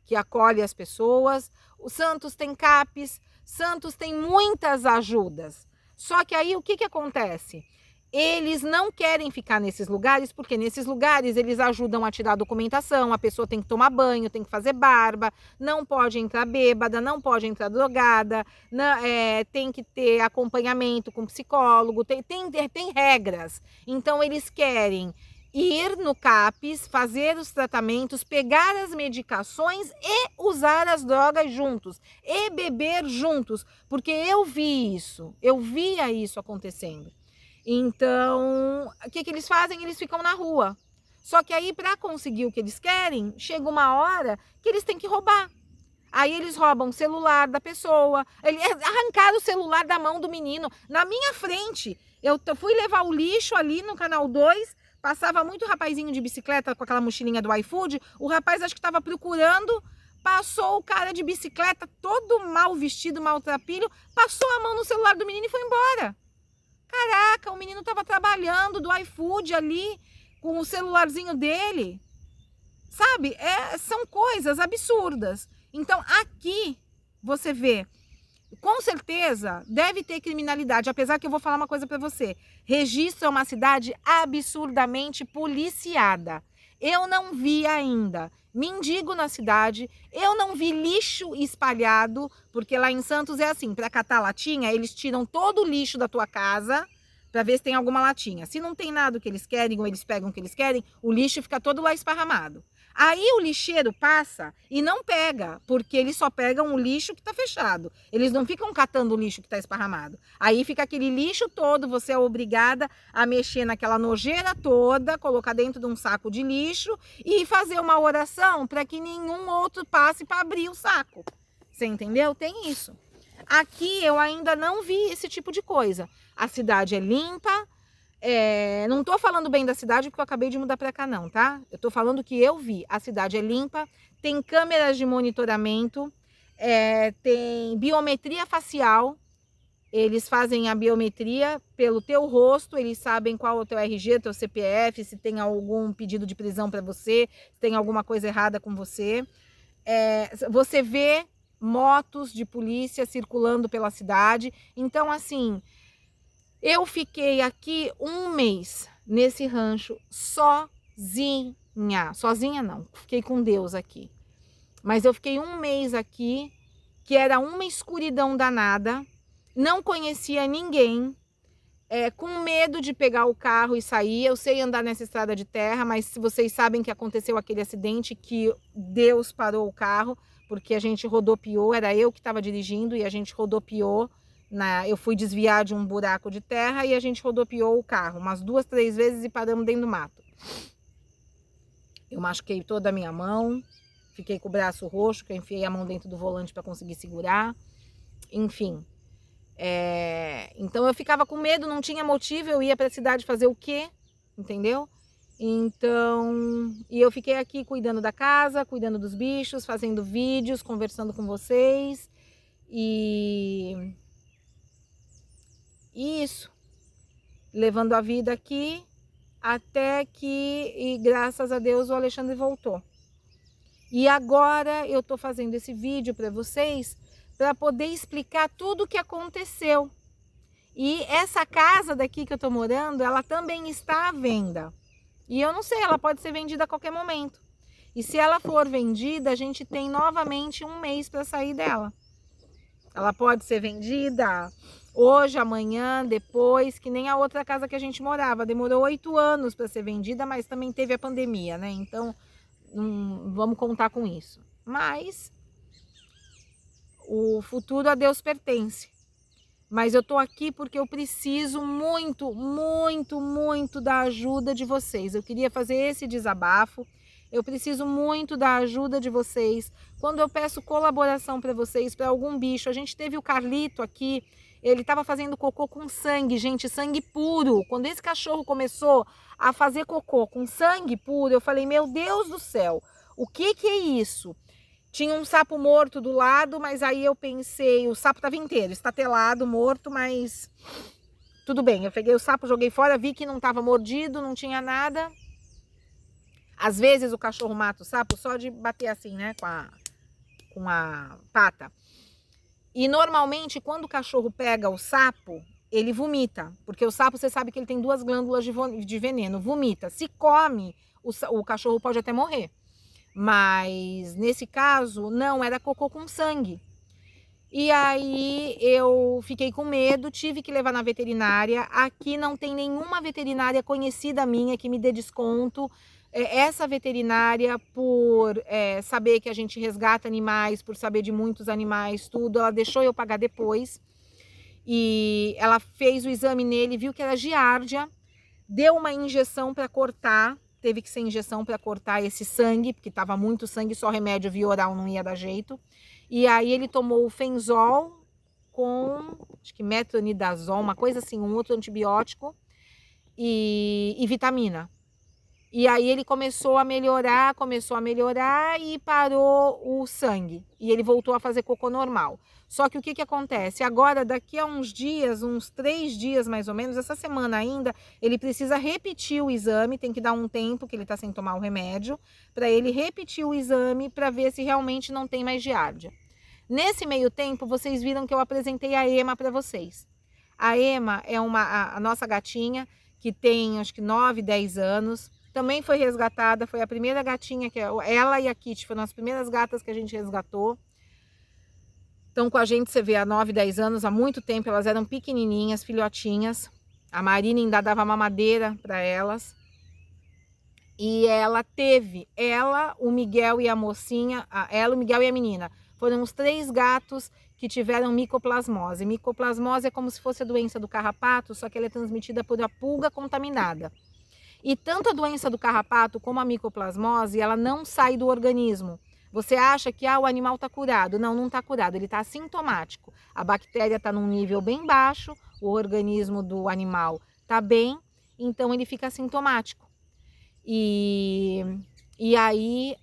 que acolhe as pessoas, o Santos tem CAPES, Santos tem muitas ajudas. Só que aí o que acontece? Eles não querem ficar nesses lugares, porque nesses lugares eles ajudam a tirar documentação, a pessoa tem que tomar banho, tem que fazer barba, não pode entrar bêbada, não pode entrar drogada, não, tem que ter acompanhamento com psicólogo, tem regras. Então eles querem ir no CAPES, fazer os tratamentos, pegar as medicações e usar as drogas juntos, e beber juntos, porque eu via isso acontecendo. Então, o que eles fazem? Eles ficam na rua. Só que aí, para conseguir o que eles querem, chega uma hora que eles têm que roubar. Aí eles roubam o celular da pessoa, arrancaram o celular da mão do menino na minha frente. Eu fui levar o lixo ali no canal 2, passava muito rapazinho de bicicleta com aquela mochilinha do iFood, o rapaz acho que estava procurando, passou o cara de bicicleta todo mal vestido, maltrapilho, passou a mão no celular do menino e foi embora. Caraca, o menino estava trabalhando do iFood ali, com o celularzinho dele. Sabe, são coisas absurdas. Então, aqui, você vê, com certeza, deve ter criminalidade. Apesar que eu vou falar uma coisa para você. Registro é uma cidade absurdamente policiada. Eu não vi ainda mendigo na cidade, eu não vi lixo espalhado, porque lá em Santos é assim, para catar latinha, eles tiram todo o lixo da tua casa para ver se tem alguma latinha. Se não tem nada que eles querem ou eles pegam o que eles querem, o lixo fica todo lá esparramado. Aí o lixeiro passa e não pega, porque eles só pegam o lixo que está fechado. Eles não ficam catando o lixo que está esparramado. Aí fica aquele lixo todo, você é obrigada a mexer naquela nojeira toda, colocar dentro de um saco de lixo e fazer uma oração para que nenhum outro passe para abrir o saco. Você entendeu? Tem isso. Aqui eu ainda não vi esse tipo de coisa. A cidade é limpa. Não tô falando bem da cidade porque eu acabei de mudar para cá não, tá? Eu tô falando que eu vi. A cidade é limpa, tem câmeras de monitoramento, tem biometria facial, Eles fazem a biometria pelo teu rosto, eles sabem qual é o teu RG, teu CPF, se tem algum pedido de prisão para você, se tem alguma coisa errada com você. Você vê motos de polícia circulando pela cidade. Então, assim, eu fiquei aqui um mês nesse rancho sozinha. Sozinha não, fiquei com Deus aqui. Mas eu fiquei um mês aqui, que era uma escuridão danada. Não conhecia ninguém, com medo de pegar o carro e sair. Eu sei andar nessa estrada de terra, mas vocês sabem que aconteceu aquele acidente que Deus parou o carro, porque a gente rodopiou, era eu que estava dirigindo e a gente rodopiou. Eu fui desviar de um buraco de terra e a gente rodopiou o carro umas 2, 3 vezes e paramos dentro do mato. Eu machuquei toda a minha mão, fiquei com o braço roxo, que eu enfiei a mão dentro do volante para conseguir segurar, enfim. Então eu ficava com medo, não tinha motivo, eu ia para a cidade fazer o quê? Entendeu? Então, e eu fiquei aqui cuidando da casa, cuidando dos bichos, fazendo vídeos, conversando com vocês e isso, levando a vida aqui até que, e graças a Deus, o Alexandre voltou. E agora eu tô fazendo esse vídeo para vocês para poder explicar tudo o que aconteceu. E essa casa daqui que eu tô morando, ela também está à venda. E eu não sei, ela pode ser vendida a qualquer momento. E se ela for vendida, a gente tem novamente um mês para sair dela. Ela pode ser vendida hoje, amanhã, depois, que nem a outra casa que a gente morava. Demorou 8 anos para ser vendida, mas também teve a pandemia, né? Então, vamos contar com isso. Mas o futuro a Deus pertence. Mas eu tô aqui porque eu preciso muito, muito, muito da ajuda de vocês. Eu queria fazer esse desabafo. Eu preciso muito da ajuda de vocês. Quando eu peço colaboração para vocês, para algum bicho, a gente teve o Carlito aqui, ele estava fazendo cocô com sangue, gente, sangue puro. Quando esse cachorro começou a fazer cocô com sangue puro, eu falei, meu Deus do céu, o que é isso? Tinha um sapo morto do lado, mas aí eu pensei, o sapo estava inteiro, estatelado, morto, mas tudo bem. Eu peguei o sapo, joguei fora, vi que não estava mordido, não tinha nada. Às vezes o cachorro mata o sapo só de bater assim, né, com a pata. E normalmente quando o cachorro pega o sapo, ele vomita, porque o sapo, você sabe que ele tem 2 glândulas de veneno, vomita. Se come, o cachorro pode até morrer. Mas nesse caso, não, era cocô com sangue. E aí eu fiquei com medo, tive que levar na veterinária. Aqui não tem nenhuma veterinária conhecida minha que me dê desconto. Essa veterinária, por saber que a gente resgata animais, por saber de muitos animais, tudo, ela deixou eu pagar depois. E ela fez o exame nele, viu que era giardia, deu uma injeção para cortar. Teve que ser injeção para cortar esse sangue, porque estava muito sangue, só remédio via oral não ia dar jeito. E aí ele tomou o Fenzol com, acho que metronidazol, uma coisa assim, um outro antibiótico e vitamina. E aí ele começou a melhorar e parou o sangue. E ele voltou a fazer cocô normal. Só que o que acontece? Agora, daqui a uns dias, uns 3 dias mais ou menos, essa semana ainda, ele precisa repetir o exame, tem que dar um tempo que ele está sem tomar o remédio, para ele repetir o exame para ver se realmente não tem mais giardia. Nesse meio tempo, vocês viram que eu apresentei a Ema para vocês. A Ema é a nossa gatinha, que tem acho que 9, 10 anos. Também foi resgatada, foi a primeira gatinha, ela e a Kitty foram as primeiras gatas que a gente resgatou. Estão com a gente, você vê, há 9, 10 anos, há muito tempo, elas eram pequenininhas, filhotinhas. A Marina ainda dava mamadeira para elas. E ela, o Miguel e a mocinha, ela, o Miguel e a menina, foram os 3 gatos que tiveram micoplasmose. Micoplasmose é como se fosse a doença do carrapato, só que ela é transmitida por uma pulga contaminada. E tanto a doença do carrapato como a micoplasmose, ela não sai do organismo. Você acha que o animal está curado. Não, não está curado, ele está assintomático. A bactéria está num nível bem baixo, o organismo do animal está bem, então ele fica assintomático. E aí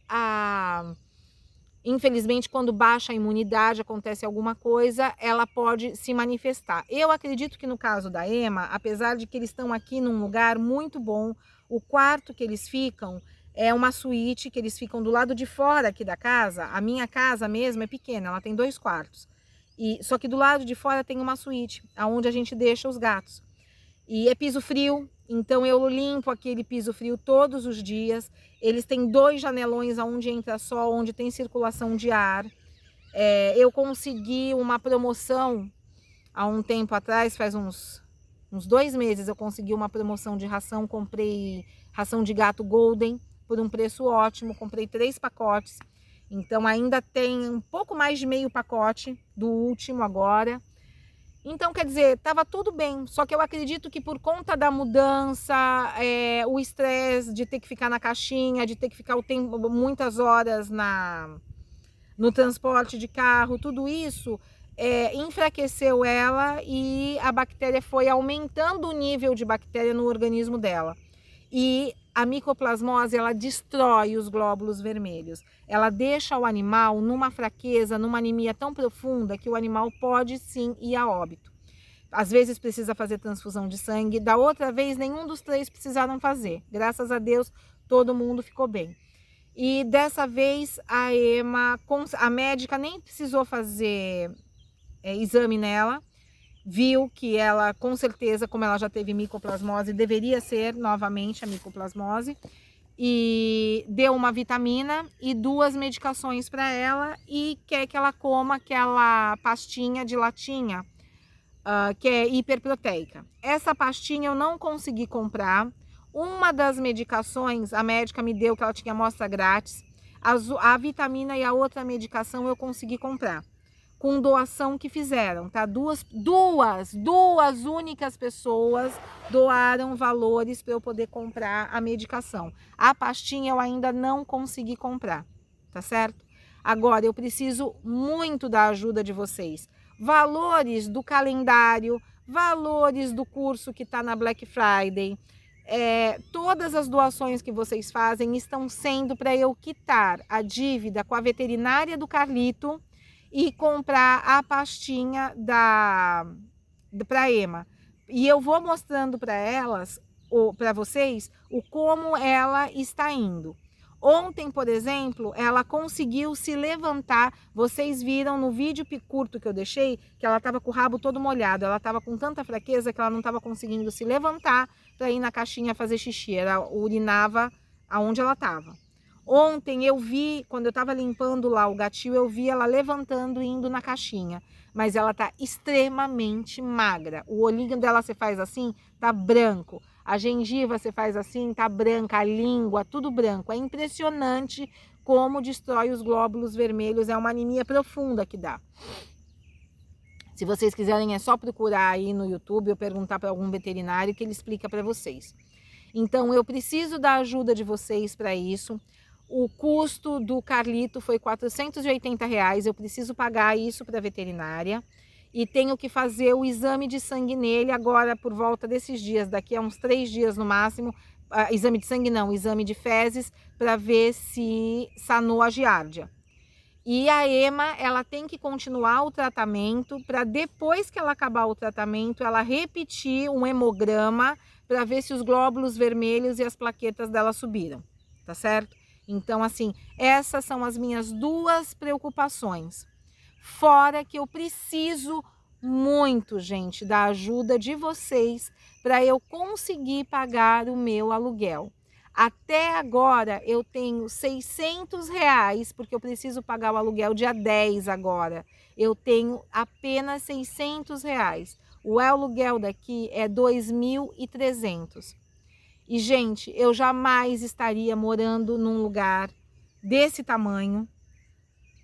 Infelizmente, quando baixa a imunidade, acontece alguma coisa, ela pode se manifestar. Eu acredito que no caso da Ema, apesar de que eles estão aqui num lugar muito bom, o quarto que eles ficam é uma suíte, que eles ficam do lado de fora aqui da casa. A minha casa mesmo é pequena, ela tem 2 quartos. Só que do lado de fora tem uma suíte, onde a gente deixa os gatos. E é piso frio, então eu limpo aquele piso frio todos os dias. Eles têm 2 janelões onde entra sol, onde tem circulação de ar. Eu consegui uma promoção há um tempo atrás, faz uns 2 meses, eu consegui uma promoção de ração. Comprei ração de gato Golden por um preço ótimo, comprei 3 pacotes. Então ainda tem um pouco mais de meio pacote do último agora. Então, quer dizer, estava tudo bem, só que eu acredito que por conta da mudança, o estresse de ter que ficar na caixinha, de ter que ficar muitas horas no transporte de carro, tudo isso enfraqueceu ela e a bactéria foi aumentando o nível de bactéria no organismo dela. E a micoplasmose, ela destrói os glóbulos vermelhos. Ela deixa o animal numa fraqueza, numa anemia tão profunda que o animal pode sim ir a óbito. Às vezes precisa fazer transfusão de sangue, da outra vez nenhum dos 3 precisaram fazer. Graças a Deus, todo mundo ficou bem. E dessa vez a Ema, a médica nem precisou fazer exame nela, viu que ela, com certeza, como ela já teve micoplasmose, deveria ser novamente a micoplasmose, e deu uma vitamina e 2 medicações para ela e quer que ela coma aquela pastinha de latinha, que é hiperproteica. Essa pastinha eu não consegui comprar. Uma das medicações a médica me deu, que ela tinha amostra grátis. A vitamina e a outra medicação eu consegui comprar com doação que fizeram, tá? Duas únicas pessoas doaram valores para eu poder comprar a medicação. A pastinha eu ainda não consegui comprar, tá certo? Agora eu preciso muito da ajuda de vocês. Valores do calendário, valores do curso que está na Black Friday. Todas as doações que vocês fazem estão sendo para eu quitar a dívida com a veterinária do Carlito e comprar a pastinha para Ema. E eu vou mostrando para vocês, como ela está indo. Ontem, por exemplo, ela conseguiu se levantar. Vocês viram no vídeo curto que eu deixei que ela estava com o rabo todo molhado. Ela estava com tanta fraqueza que ela não estava conseguindo se levantar para ir na caixinha fazer xixi. Ela urinava aonde ela estava. Ontem eu vi, quando eu estava limpando lá o gatil, eu vi ela levantando e indo na caixinha. Mas ela tá extremamente magra. O olhinho dela você faz assim, tá branco. A gengiva você faz assim, tá branca. A língua, tudo branco. É impressionante como destrói os glóbulos vermelhos. É uma anemia profunda que dá. Se vocês quiserem, é só procurar aí no YouTube ou perguntar para algum veterinário que ele explica para vocês. Então, eu preciso da ajuda de vocês para isso. O custo do Carlito foi R$480, eu preciso pagar isso para a veterinária e tenho que fazer o exame de sangue nele agora por volta desses dias, daqui a uns 3 dias no máximo. Exame de sangue não, exame de fezes, para ver se sanou a giardia. E a Ema, ela tem que continuar o tratamento para depois que ela acabar o tratamento, ela repetir um hemograma para ver se os glóbulos vermelhos e as plaquetas dela subiram, tá certo? Então, assim, essas são as minhas 2 preocupações. Fora que eu preciso muito, gente, da ajuda de vocês para eu conseguir pagar o meu aluguel. Até agora eu tenho R$600, porque eu preciso pagar o aluguel dia 10 agora. Eu tenho apenas R$600. O aluguel daqui é 2.300. E, gente, eu jamais estaria morando num lugar desse tamanho,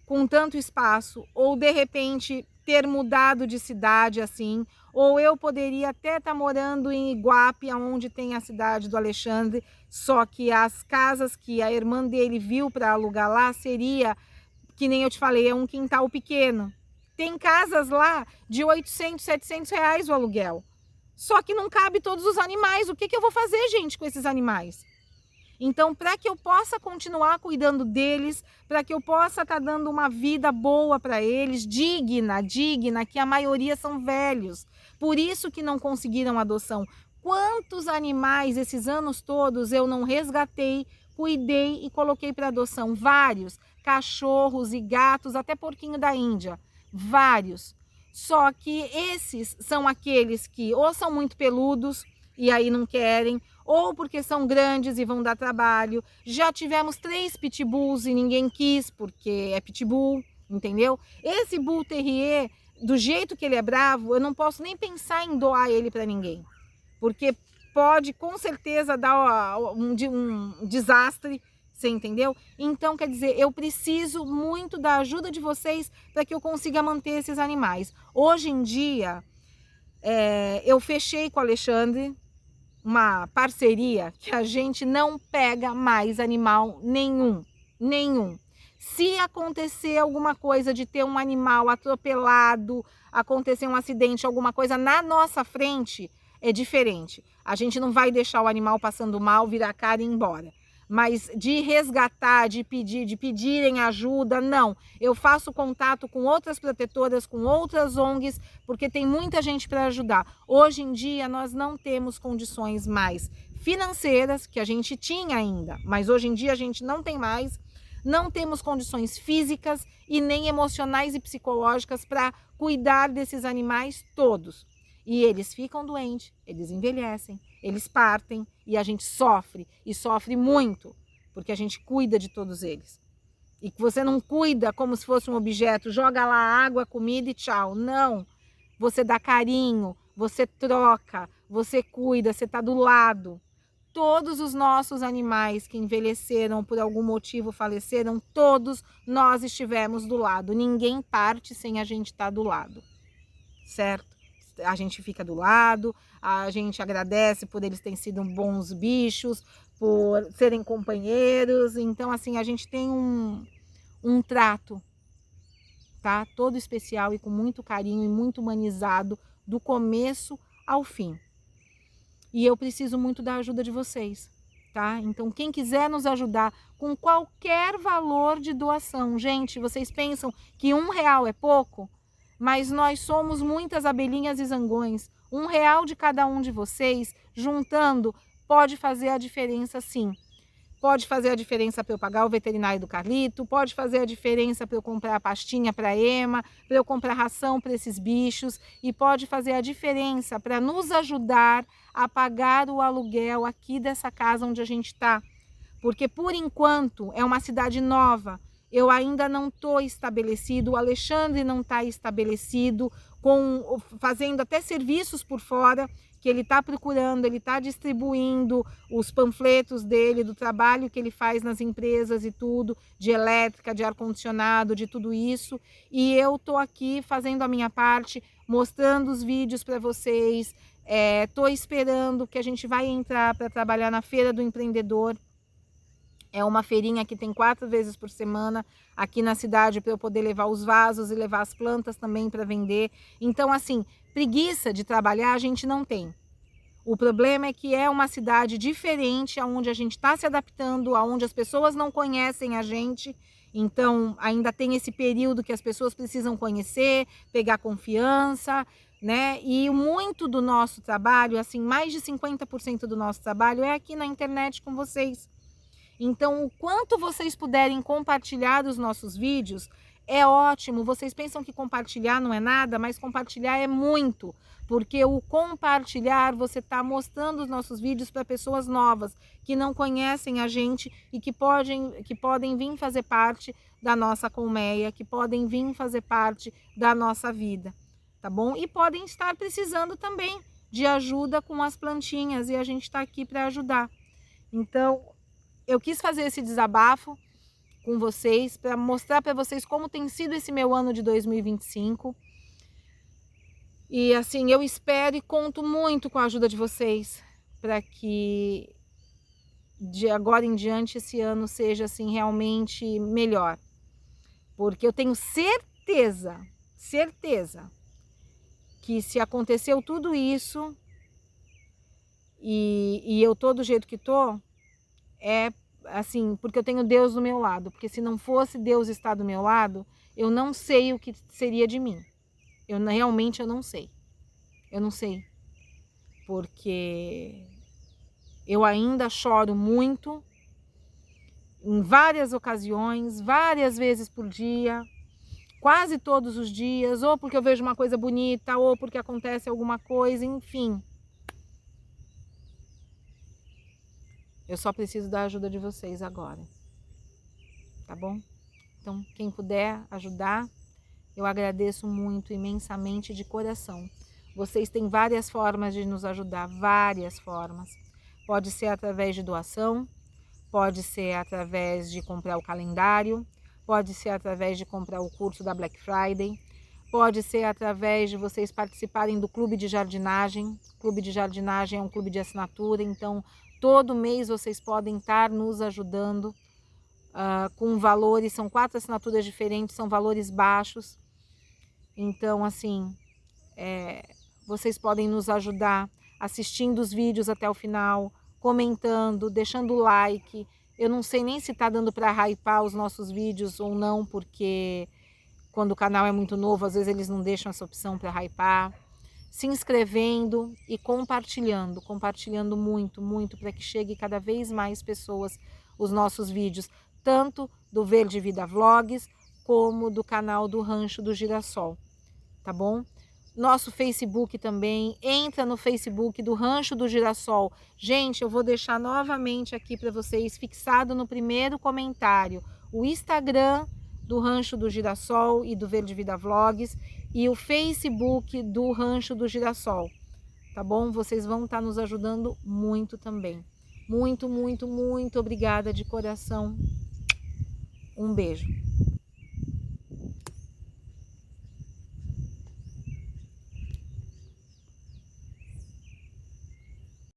com tanto espaço, ou de repente ter mudado de cidade assim, ou eu poderia até estar morando em Iguape, onde tem a cidade do Alexandre, só que as casas que a irmã dele viu para alugar lá seria, que nem eu te falei, é um quintal pequeno. Tem casas lá de R$800, R$700 o aluguel. Só que não cabe todos os animais. O que eu vou fazer, gente, com esses animais? Então, para que eu possa continuar cuidando deles, para que eu possa estar dando uma vida boa para eles, digna, que a maioria são velhos, por isso que não conseguiram adoção. Quantos animais esses anos todos eu não resgatei, cuidei e coloquei para adoção? Vários, cachorros e gatos, até porquinho da Índia, vários. Só que esses são aqueles que ou são muito peludos e aí não querem, ou porque são grandes e vão dar trabalho. Já tivemos 3 pitbulls e ninguém quis, porque é pitbull, entendeu? Esse Bull Terrier, do jeito que ele é bravo, eu não posso nem pensar em doar ele para ninguém, porque pode com certeza dar um desastre, você entendeu? Então, quer dizer, eu preciso muito da ajuda de vocês para que eu consiga manter esses animais. Hoje em dia, eu fechei com o Alexandre uma parceria que a gente não pega mais animal nenhum. Se acontecer alguma coisa de ter um animal atropelado, acontecer um acidente, alguma coisa na nossa frente, é diferente. A gente não vai deixar o animal passando mal, virar a cara e ir embora. Mas de resgatar, de pedirem ajuda, não. Eu faço contato com outras protetoras, com outras ONGs, porque tem muita gente para ajudar. Hoje em dia nós não temos condições mais financeiras, que a gente tinha ainda, mas hoje em dia a gente não tem mais. Não temos condições físicas e nem emocionais e psicológicas para cuidar desses animais todos. E eles ficam doentes, eles envelhecem, eles partem e a gente sofre, e sofre muito, porque a gente cuida de todos eles. E que você não cuida como se fosse um objeto, joga lá água, comida e tchau. Não, você dá carinho, você troca, você cuida, você está do lado. Todos os nossos animais que envelheceram, por algum motivo faleceram, todos nós estivemos do lado. Ninguém parte sem a gente estar do lado, certo? A gente fica do lado, a gente agradece por eles terem sido bons bichos, por serem companheiros. Então, assim, a gente tem um trato, tá? Todo especial e com muito carinho e muito humanizado, do começo ao fim. E eu preciso muito da ajuda de vocês, tá? Então, quem quiser nos ajudar com qualquer valor de doação, gente, vocês pensam que R$1 é pouco? Mas nós somos muitas abelhinhas e zangões. R$1 de cada um de vocês, juntando, pode fazer a diferença, sim. Pode fazer a diferença para eu pagar o veterinário do Carlito, pode fazer a diferença para eu comprar a pastinha para a Ema, para eu comprar ração para esses bichos, e pode fazer a diferença para nos ajudar a pagar o aluguel aqui dessa casa onde a gente está. Porque, por enquanto, é uma cidade nova. Eu ainda não estou estabelecido, o Alexandre não está estabelecido, fazendo até serviços por fora, que ele está procurando, ele está distribuindo os panfletos dele, do trabalho que ele faz nas empresas e tudo, de elétrica, de ar-condicionado, de tudo isso. E eu estou aqui fazendo a minha parte, mostrando os vídeos para vocês. Estou esperando que a gente vai entrar para trabalhar na Feira do Empreendedor. É uma feirinha que tem 4 vezes por semana aqui na cidade, para eu poder levar os vasos e levar as plantas também para vender. Então, assim, preguiça de trabalhar a gente não tem. O problema é que é uma cidade diferente, onde a gente está se adaptando, onde as pessoas não conhecem a gente. Então, ainda tem esse período que as pessoas precisam conhecer, pegar confiança, né? E muito do nosso trabalho, assim, mais de 50% do nosso trabalho é aqui na internet com vocês. Então, o quanto vocês puderem compartilhar os nossos vídeos é ótimo. Vocês pensam que compartilhar não é nada, mas compartilhar é muito. Porque o compartilhar, você está mostrando os nossos vídeos para pessoas novas, que não conhecem a gente e que podem vir fazer parte da nossa colmeia, que podem vir fazer parte da nossa vida, tá bom? E podem estar precisando também de ajuda com as plantinhas, e a gente está aqui para ajudar. Então, eu quis fazer esse desabafo com vocês, para mostrar para vocês como tem sido esse meu ano de 2025. E assim, eu espero e conto muito com a ajuda de vocês, para que de agora em diante esse ano seja assim realmente melhor. Porque eu tenho certeza que se aconteceu tudo isso e eu tô do jeito que tô, é assim, porque eu tenho Deus do meu lado, porque se não fosse Deus estar do meu lado, eu não sei o que seria de mim. Realmente eu não sei. Eu não sei. Porque eu ainda choro muito, em várias ocasiões, várias vezes por dia, quase todos os dias, ou porque eu vejo uma coisa bonita, ou porque acontece alguma coisa, enfim. Eu só preciso da ajuda de vocês agora, tá bom? Então, quem puder ajudar, eu agradeço muito, imensamente, de coração. Vocês têm várias formas de nos ajudar, várias formas. Pode ser através de doação, pode ser através de comprar o calendário, pode ser através de comprar o curso da Black Friday, pode ser através de vocês participarem do Clube de Jardinagem. O Clube de Jardinagem é um clube de assinatura, então todo mês vocês podem estar nos ajudando com valores, são 4 assinaturas diferentes, são valores baixos. Então, assim, vocês podem nos ajudar assistindo os vídeos até o final, comentando, deixando o like. Eu não sei nem se está dando para hypar os nossos vídeos ou não, porque quando o canal é muito novo, às vezes eles não deixam essa opção para hypar. Se inscrevendo e compartilhando muito, muito, para que chegue cada vez mais pessoas os nossos vídeos, tanto do Verde Vida Vlogs, como do canal do Rancho do Girassol, tá bom? Nosso Facebook também, entra no Facebook do Rancho do Girassol. Gente, eu vou deixar novamente aqui para vocês, fixado no primeiro comentário, o Instagram do Rancho do Girassol e do Verde Vida Vlogs e o Facebook do Rancho do Girassol, tá bom? Vocês vão estar nos ajudando muito também. Muito, muito, muito obrigada de coração. Um beijo.